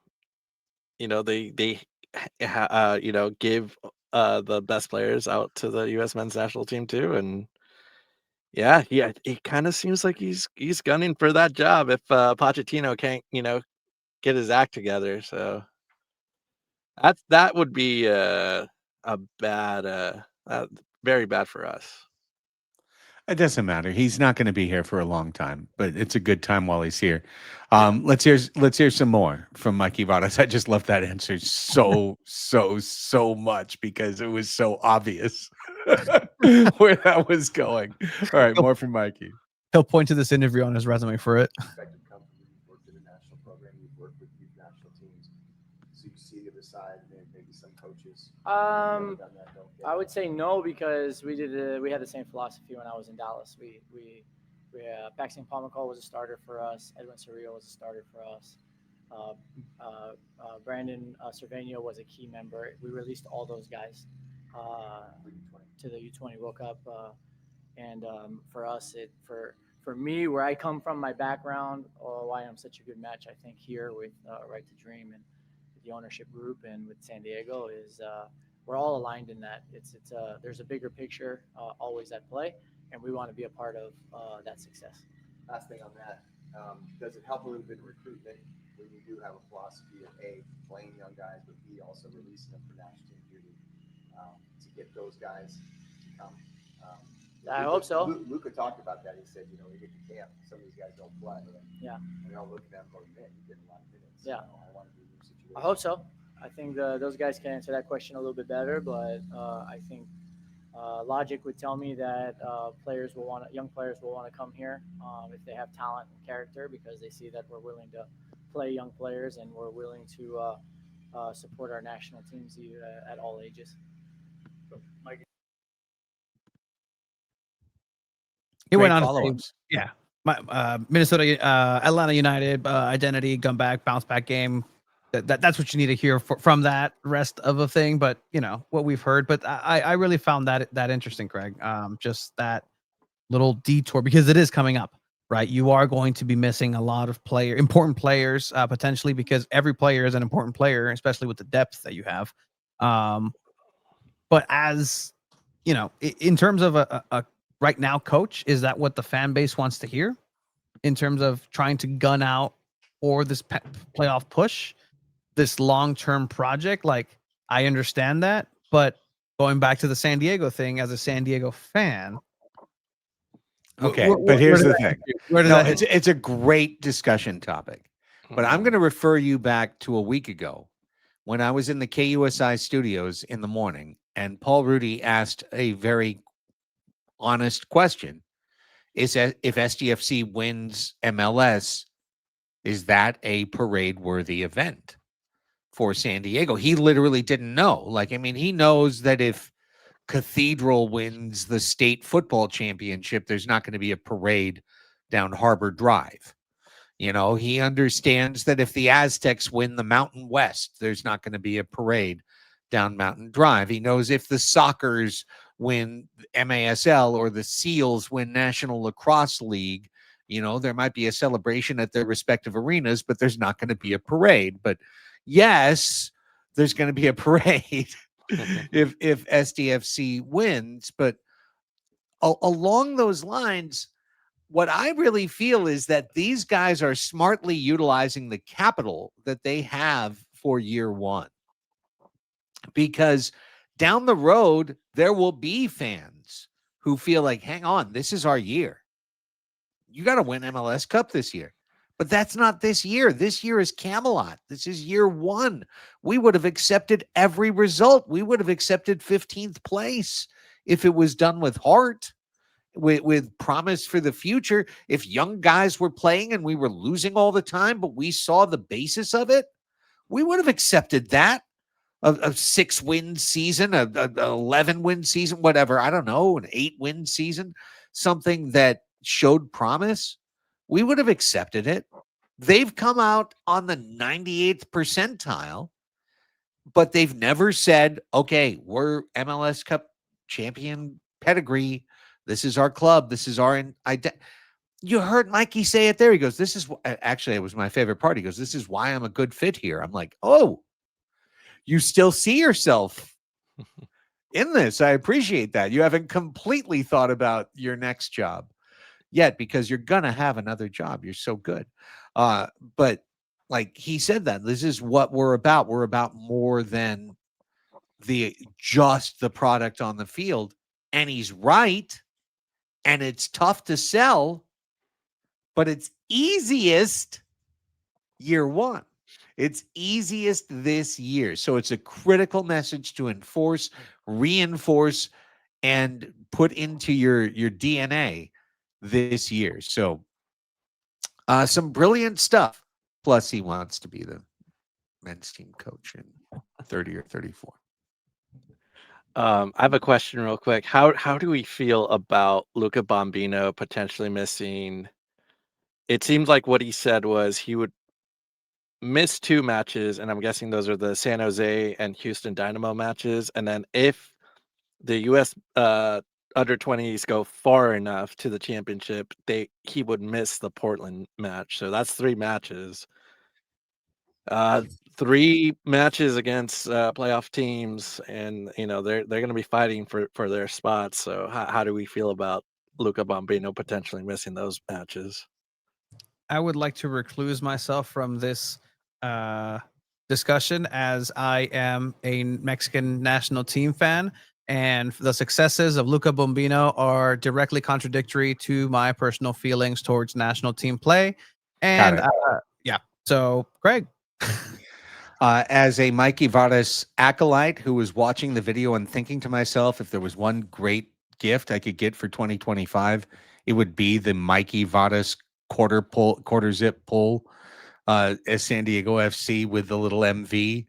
Speaker 3: they give the best players out to the U.S. men's national team too. And yeah, it kind of seems like he's gunning for that job if Pochettino can't get his act together. So that would be a bad, very bad for us.
Speaker 1: It doesn't matter. He's not going to be here for a long time, but it's a good time while he's here. Let's hear some more from Mikey Vadas. I just love that answer so much because it was so obvious where that was going. All right, more from Mikey.
Speaker 2: He'll point to this interview on his resume for it.
Speaker 5: You've worked in a national program. You've worked with youth national teams, so you see the other side. Maybe some coaches.
Speaker 4: I would say no, because we had the same philosophy when I was in Dallas. Paxton Pomacall was a starter for us. Edwin Cerrillo was a starter for us. Brandon Cerveño was a key member. We released all those guys to the U20 World Cup, and for us, for me, where I come from, my background, why I'm such a good match, I think here with Right to Dream and the ownership group and with San Diego is we're all aligned in that. There's a bigger picture always at play, and we want to be a part of that success.
Speaker 5: Last thing on that, does it help a little bit in recruitment when you do have a philosophy of A, playing young guys, but B, also releasing them for national team duty to get those guys to come?
Speaker 4: I hope so.
Speaker 5: Luka talked about that. He said, we get to camp, some of these guys don't play.
Speaker 4: Yeah.
Speaker 5: And we all look at them going, man, you get a lot of minutes.
Speaker 4: Yeah.
Speaker 5: I want to be in your situation.
Speaker 4: I hope so. I think those guys can answer that question a little bit better, but I think logic would tell me that young players will want to come here if they have talent and character, because they see that we're willing to play young players and we're willing to support our national teams at all ages. So, Mike.
Speaker 2: He went on to say, yeah, Minnesota, Atlanta United, identity, comeback, bounce back game. That's what you need to hear from that rest of a thing. But what we've heard. But I really found that interesting, Craig. Just that little detour, because it is coming up, right? You are going to be missing a lot of important players potentially, because every player is an important player, especially with the depth that you have. But as in terms of a right now coach, is that what the fan base wants to hear in terms of trying to gun out for this playoff push, this long-term project? Like, I understand that, but going back to the San Diego thing, as a San Diego fan.
Speaker 1: Okay, but here's the thing. It's a great discussion topic, but I'm going to refer you back to a week ago when I was in the KUSI studios in the morning, and Paul Rudy asked a very honest question. Is that if SDFC wins MLS, is that a parade-worthy event for San Diego? He literally didn't know. He knows that if Cathedral wins the state football championship, there's not going to be a parade down Harbor Drive. He understands that if the Aztecs win the Mountain West, there's not going to be a parade down Mountain Drive. He knows if the Sockers win MASL or the Seals win National Lacrosse League, there might be a celebration at their respective arenas, but there's not going to be a parade. But yes, there's going to be a parade if SDFC wins. But along those lines, what I really feel is that these guys are smartly utilizing the capital that they have for year one. Because down the road, there will be fans who feel like, hang on, this is our year. You got to win MLS Cup this year. But that's not this year. This year is Camelot. This is year one. We would have accepted every result. We would have accepted 15th place if it was done with heart, with promise for the future. If young guys were playing and we were losing all the time, but we saw the basis of it, we would have accepted that. A 6-win season, a 11-win season, whatever. I don't know, an 8-win season, something that showed promise. We would have accepted it. They've come out on the 98th percentile, but they've never said, okay, we're MLS Cup champion pedigree. This is our club. This is our identity. You heard Mikey say it there. He goes, this is actually, it was my favorite part. He goes, this is why I'm a good fit here. I'm like, oh, you still see yourself in this. I appreciate that. You haven't completely thought about your next job yet, because you're going to have another job. You're so good. But like he said, that this is what we're about. We're about more than just the product on the field. And he's right. And it's tough to sell, but it's easiest year one. It's easiest this year. So it's a critical message to enforce, reinforce, and put into your DNA this year. So some brilliant stuff. Plus, he wants to be the men's team coach in 30 or 34.
Speaker 3: I have a question real quick. How do we feel about Luca Bombino potentially missing? It seems like what he said was he would miss 2 matches, and I'm guessing those are the San Jose and Houston Dynamo matches. And then if the U.S. under-20s go far enough to the championship, he would miss the Portland match. So that's 3 matches. 3 matches against playoff teams, and they're going to be fighting for their spots. So how do we feel about Luca Bombino potentially missing those matches?
Speaker 2: I would like to recluse myself from this discussion, as I am a Mexican national team fan, and the successes of Luca Bombino are directly contradictory to my personal feelings towards national team play. And yeah, so Craig.
Speaker 1: As a Mikey Vadas acolyte who was watching the video and thinking to myself, if there was one great gift I could get for 2025, it would be the Mikey Vadas quarter zip pull as San Diego FC with the little MV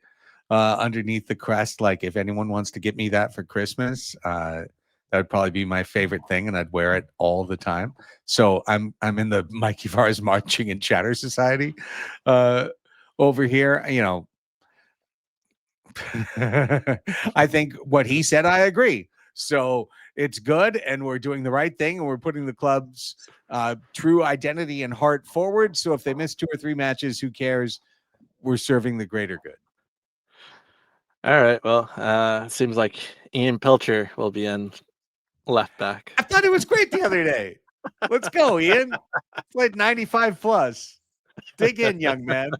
Speaker 1: underneath the crest. Like, if anyone wants to get me that for Christmas, that would probably be my favorite thing, and I'd wear it all the time. So I'm in the Mikey Vadas Marching and Chatter Society over here. I think what he said, I agree. So it's good, and we're doing the right thing, and we're putting the club's true identity and heart forward. So if they miss 2 or 3 matches, who cares? We're serving the greater good.
Speaker 3: All right. Well, seems like Ian Pilcher will be in left back.
Speaker 1: I thought it was great the other day. Let's go, Ian. Played 95 plus. Dig in, young man.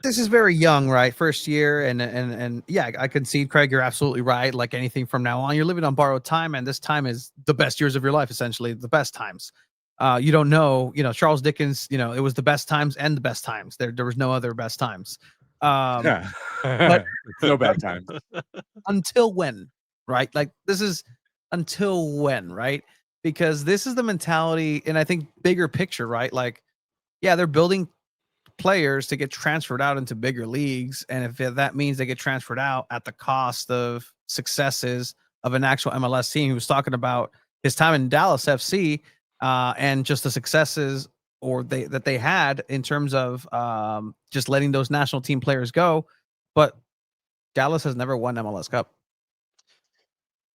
Speaker 2: This is very young, right? First year, and yeah, I concede, Craig, you're absolutely right. Like anything from now on, you're living on borrowed time, and this time is the best years of your life, essentially the best times. You don't know, Charles Dickens, it was the best times and the best times. There was no other best times. But
Speaker 1: no bad times.
Speaker 2: Until when, right? Like, this is until when, right? Because this is the mentality, and I think bigger picture, right? Like, yeah, they're building players to get transferred out into bigger leagues, and if that means they get transferred out at the cost of successes of an actual MLS team. He was talking about his time in Dallas FC and just the successes that they had in terms of just letting those national team players go. But Dallas has never won MLS Cup.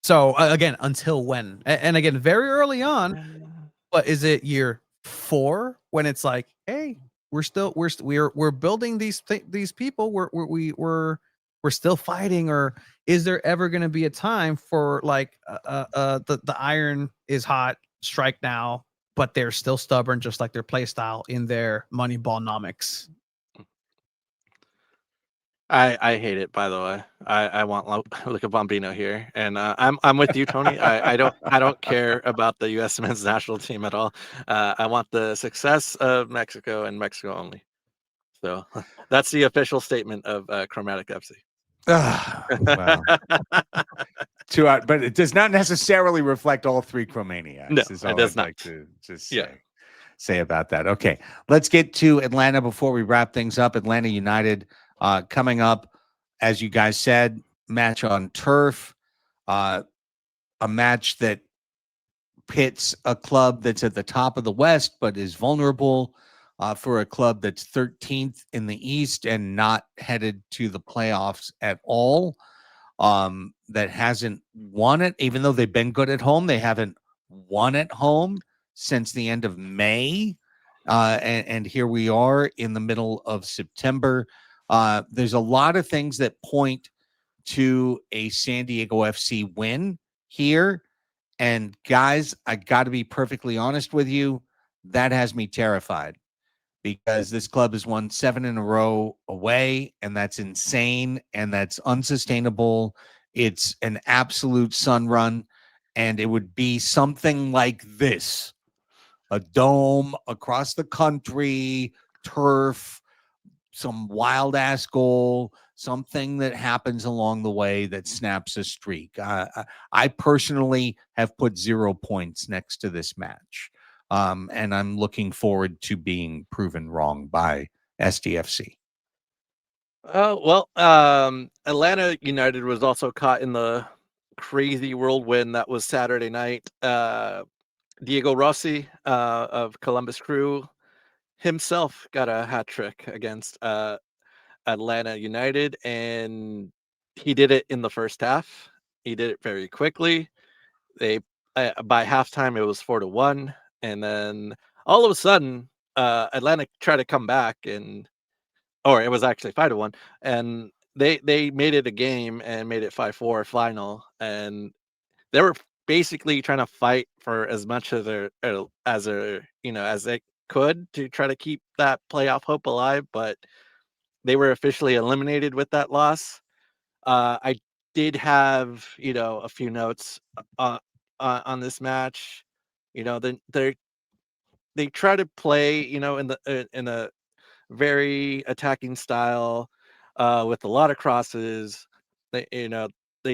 Speaker 2: So again, until when? And again, very early on. But is it year 4 when it's like, hey, we're building these people, we're still fighting, or is there ever going to be a time for like the iron is hot, strike now, but they're still stubborn, just like their play style in their Moneyball-nomics?
Speaker 3: I hate it, by the way. I want Luca Bombino here, and I'm with you, Tony. I don't care about the U.S. men's national team at all. I want the success of Mexico and Mexico only. So that's the official statement of Chromatic FC.
Speaker 1: Well, but it does not necessarily reflect all 3 Chromaniacs.
Speaker 3: No,
Speaker 1: is
Speaker 3: it
Speaker 1: all
Speaker 3: does
Speaker 1: I'd
Speaker 3: not.
Speaker 1: like to just
Speaker 3: Yeah.
Speaker 1: say about that. Okay, let's get to Atlanta before we wrap things up. Atlanta United coming up, as you guys said, match on turf, a match that pits a club that's at the top of the West but is vulnerable for a club that's 13th in the East and not headed to the playoffs at all. That hasn't won it, even though they've been good at home. They haven't won at home since the end of May. And here we are in the middle of September. There's a lot of things that point to a San Diego FC win here. And guys, I got to be perfectly honest with you. That has me terrified because this club has won 7 in a row away, and that's insane, and that's unsustainable. It's an absolute sun run, and it would be something like this: a dome across the country, turf, some wild ass goal, something that happens along the way that snaps a streak. I personally have put 0 points next to this match. And I'm looking forward to being proven wrong by SDFC.
Speaker 3: Well, Atlanta United was also caught in the crazy whirlwind that was Saturday night. Diego Rossi of Columbus Crew himself got a hat trick against Atlanta United, and he did it in the first half. He did it very quickly. They by halftime it was 4-1, and then all of a sudden Atlanta tried to come back, or it was actually 5-1, and they made it a game and made it 5-4 final, and they were basically trying to fight for as much of their as they could to try to keep that playoff hope alive, but they were officially eliminated with that loss. I did have a few notes on this match. They try to play in a very attacking style with a lot of crosses. They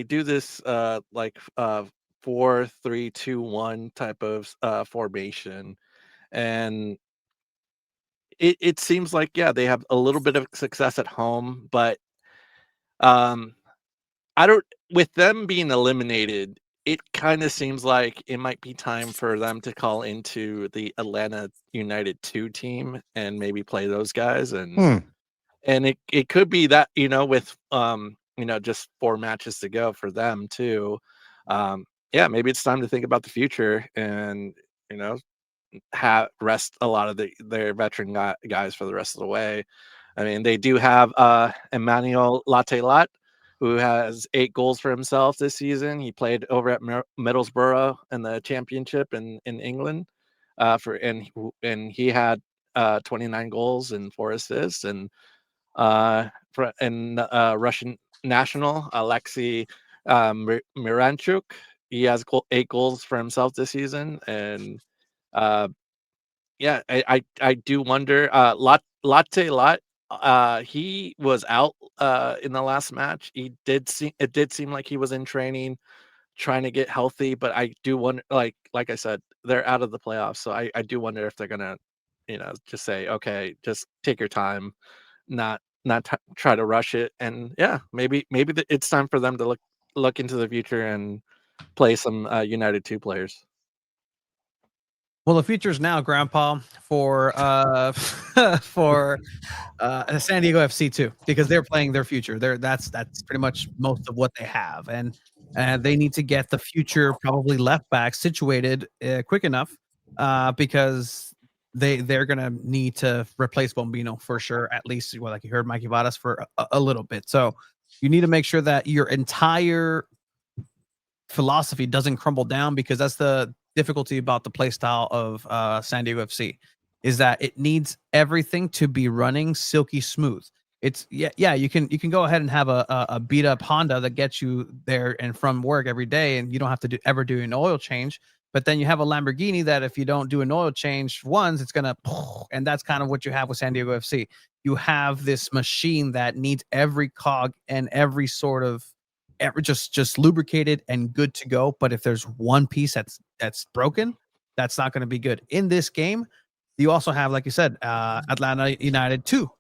Speaker 3: do this 4-3-2-1 type of formation, and it seems like they have a little bit of success at home, but I don't with them being eliminated, it kind of seems like it might be time for them to call into the Atlanta United 2 team and maybe play those guys, and it could be that with just 4 matches to go for them too. Maybe it's time to think about the future and rest a lot of their veteran guys for the rest of the way. I mean, they do have Emmanuel Latelat, who has 8 goals for himself this season. He played over at Middlesbrough in the Championship in England, and he had 29 goals and 4 assists. And Russian national Alexei Miranchuk, he has 8 goals for himself this season. And I do wonder. Latte Lot, he was out in the last match. It did seem like he was in training, trying to get healthy. But I do wonder, like I said, they're out of the playoffs, so I do wonder if they're gonna, just say, okay, just take your time, not try to rush it. And maybe it's time for them to look into the future and play some United 2 players.
Speaker 2: Well, the future's now, Grandpa, for for San Diego FC too, because they're playing their future. That's pretty much most of what they have, and they need to get the future probably left back situated quick enough, because they're gonna need to replace Bombino for sure. At least, well, like you heard, Mikey Vadas for a little bit. So you need to make sure that your entire philosophy doesn't crumble down, because that's the difficulty about the play style of San Diego FC, is that it needs everything to be running silky smooth. It's yeah, you can go ahead and have a beat up Honda that gets you there and from work every day, and you don't have to ever do an oil change. But then you have a Lamborghini that if you don't do an oil change once, it's gonna, and that's kind of what you have with San Diego FC. You have this machine that needs every cog and every sort of just lubricated and good to go. But if there's one piece that's broken, that's not going to be good. In this game, you also have, like you said, Atlanta United too.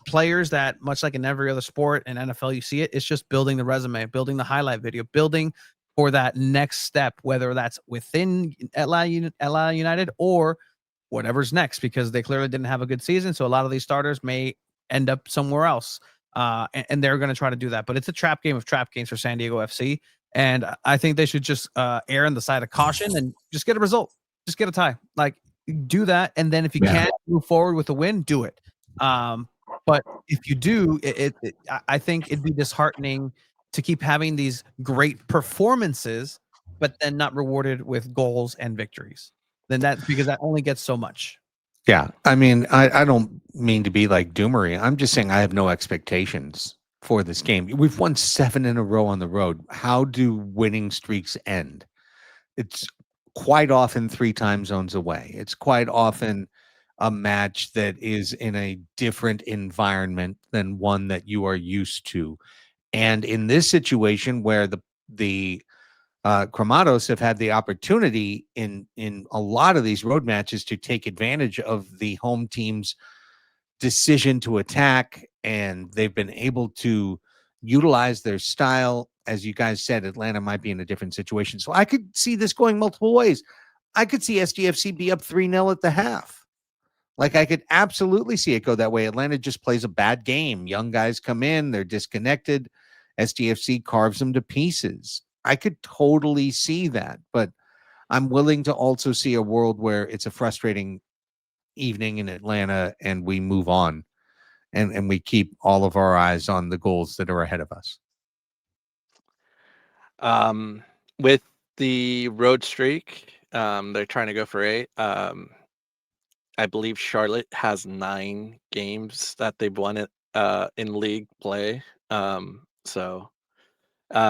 Speaker 2: Players that, much like in every other sport in NFL, you see it. It's just building the resume, building the highlight video, building for that next step, whether that's within Atlanta United or whatever's next, because they clearly didn't have a good season. So a lot of these starters may end up somewhere else. And they're going to try to do that. But it's a trap game of trap games for San Diego FC. And I think they should just err on the side of caution and just get a result. Just get a tie. Like, do that. And then if you can't move forward with a win, do it. But if you do, I think it'd be disheartening to keep having these great performances, but then not rewarded with goals and victories. Then that's because that only gets so much.
Speaker 1: Yeah. I mean, I don't mean to be like doomery. I'm just saying I have no expectations for this game. We've won 7 in a row on the road. How do winning streaks end? It's quite often 3 time zones away. It's quite often a match that is in a different environment than one that you are used to. And in this situation where the Chromatos have had the opportunity in a lot of these road matches to take advantage of the home team's decision to attack, and they've been able to utilize their style. As you guys said, Atlanta might be in a different situation. So I could see this going multiple ways. I could see SDFC be up 3-0 at the half. Like, I could absolutely see it go that way. Atlanta just plays a bad game. Young guys come in, they're disconnected. SDFC carves them to pieces. I could totally see that, but I'm willing to also see a world where it's a frustrating evening in Atlanta and we move on and we keep all of our eyes on the goals that are ahead of us.
Speaker 3: With the road streak, they're trying to go for 8. I believe Charlotte has 9 games that they've won it in league play. So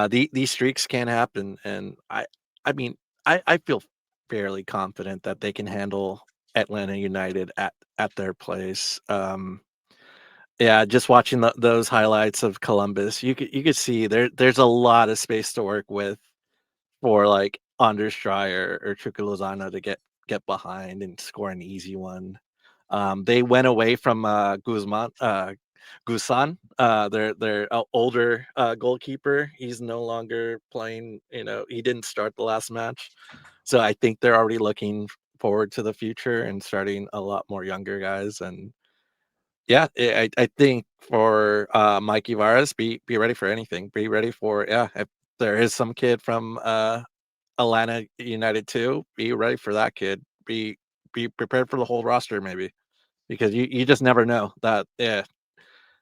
Speaker 3: these streaks can happen, and I mean, I feel fairly confident that they can handle Atlanta United at their place. Yeah, just watching those highlights of Columbus, you could see there's a lot of space to work with for like Anders Dreyer or Chucky Lozano to get behind and score an easy one. They went away from Gusan, their older goalkeeper. He's no longer playing. He didn't start the last match, so I think they're already looking forward to the future and starting a lot more younger guys. And yeah, I think for Mikey Varas, be ready for anything. Be ready for if there is some kid from Atlanta United too, be ready for that kid. Be prepared for the whole roster maybe, because you just never know that.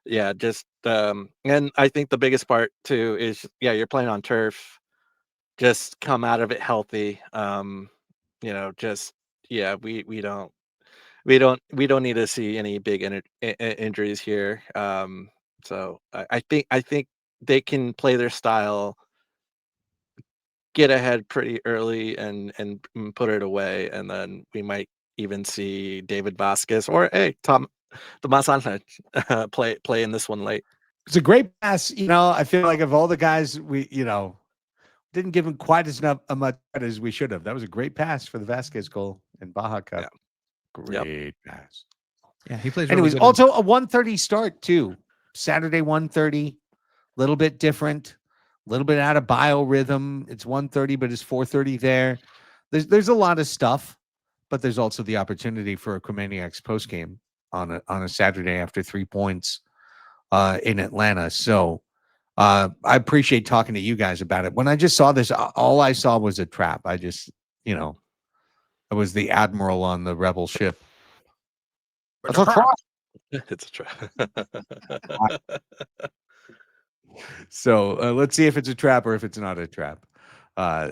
Speaker 3: Yeah, just and I think the biggest part too is you're playing on turf. Just come out of it healthy. Just we don't need to see any big injuries here. So I think they can play their style, get ahead pretty early, and put it away, and then we might even see David Vasquez or Tomas Sanchez play in this one late.
Speaker 1: It's a great pass. I feel like of all the guys, we, didn't give him quite as much credit as we should have. That was a great pass for the Vasquez goal in Baja Cup.
Speaker 3: Yeah.
Speaker 1: Great pass.
Speaker 2: Yeah, he plays.
Speaker 1: Anyways,
Speaker 2: really good.
Speaker 1: also a 1:30 start too. Saturday 1:30, a little bit different, a little bit out of biorhythm. It's 1:30, but it's 4:30 there. There's a lot of stuff, but there's also the opportunity for a Chromaniacs post game on a Saturday after 3 points in Atlanta. So I appreciate talking to you guys about it. When I just saw this, all I saw was a trap. I just, it was the admiral on the rebel ship. That's a trap.
Speaker 3: It's a trap.
Speaker 1: So let's see if it's a trap or if it's not a trap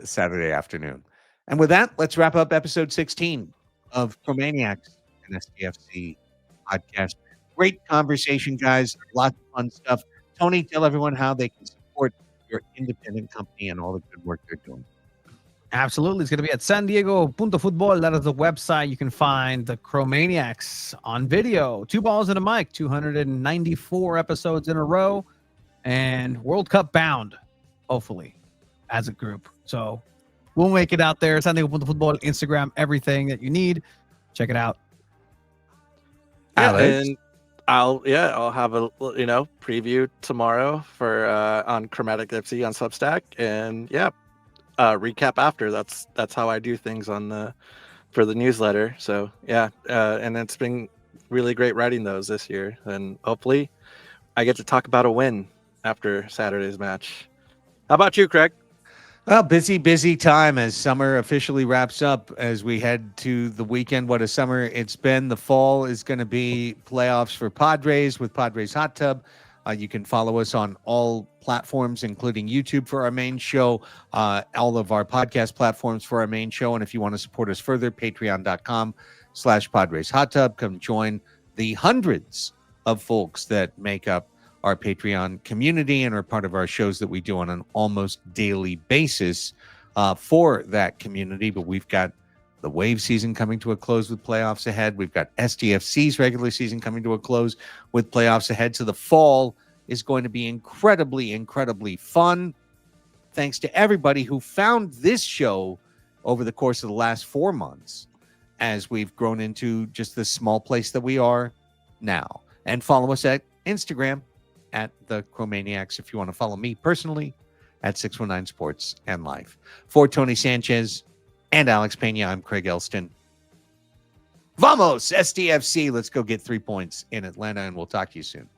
Speaker 1: Saturday afternoon. And with that, let's wrap up episode 16 of Chromaniacs and SDFC podcast. Great conversation, guys. Lots of fun stuff. Tony, tell everyone how they can support your independent company and all the good work they're doing.
Speaker 2: Absolutely. It's going to be at SanDiego.Futbol. That is the website. You can find the Chromaniacs on video. 2 balls and a mic, 294 episodes in a row, and World Cup bound, hopefully, as a group. So we'll make it out there. SanDiego.Futbol, Instagram, everything that you need. Check it out.
Speaker 1: Alex?
Speaker 3: And I'll have a preview tomorrow for on Chromaniacs FC on Substack, and recap after. That's how I do things for the newsletter. So and it's been really great writing those this year, and hopefully I get to talk about a win after Saturday's match. How about you, Craig?
Speaker 1: Well, busy time as summer officially wraps up as we head to the weekend. What a summer it's been. The fall is going to be playoffs for Padres with Padres Hot Tub. You can follow us on all platforms, including YouTube for our main show, all of our podcast platforms for our main show. And if you want to support us further, patreon.com/Padres Hot Tub. Come join the hundreds of folks that make up our Patreon community and are part of our shows that we do on an almost daily basis for that community. But we've got the wave season coming to a close with playoffs ahead. We've got SDFC's regular season coming to a close with playoffs ahead. So the fall is going to be incredibly, incredibly fun. Thanks to everybody who found this show over the course of the last 4 months as we've grown into just the small place that we are now. And follow us at Instagram at the Chromaniacs if you want to follow me personally at 619 Sports and Life. For Tony Sanchez and Alex Pena, I'm Craig Elston. Vamos, SDFC. Let's go get 3 points in Atlanta, and we'll talk to you soon.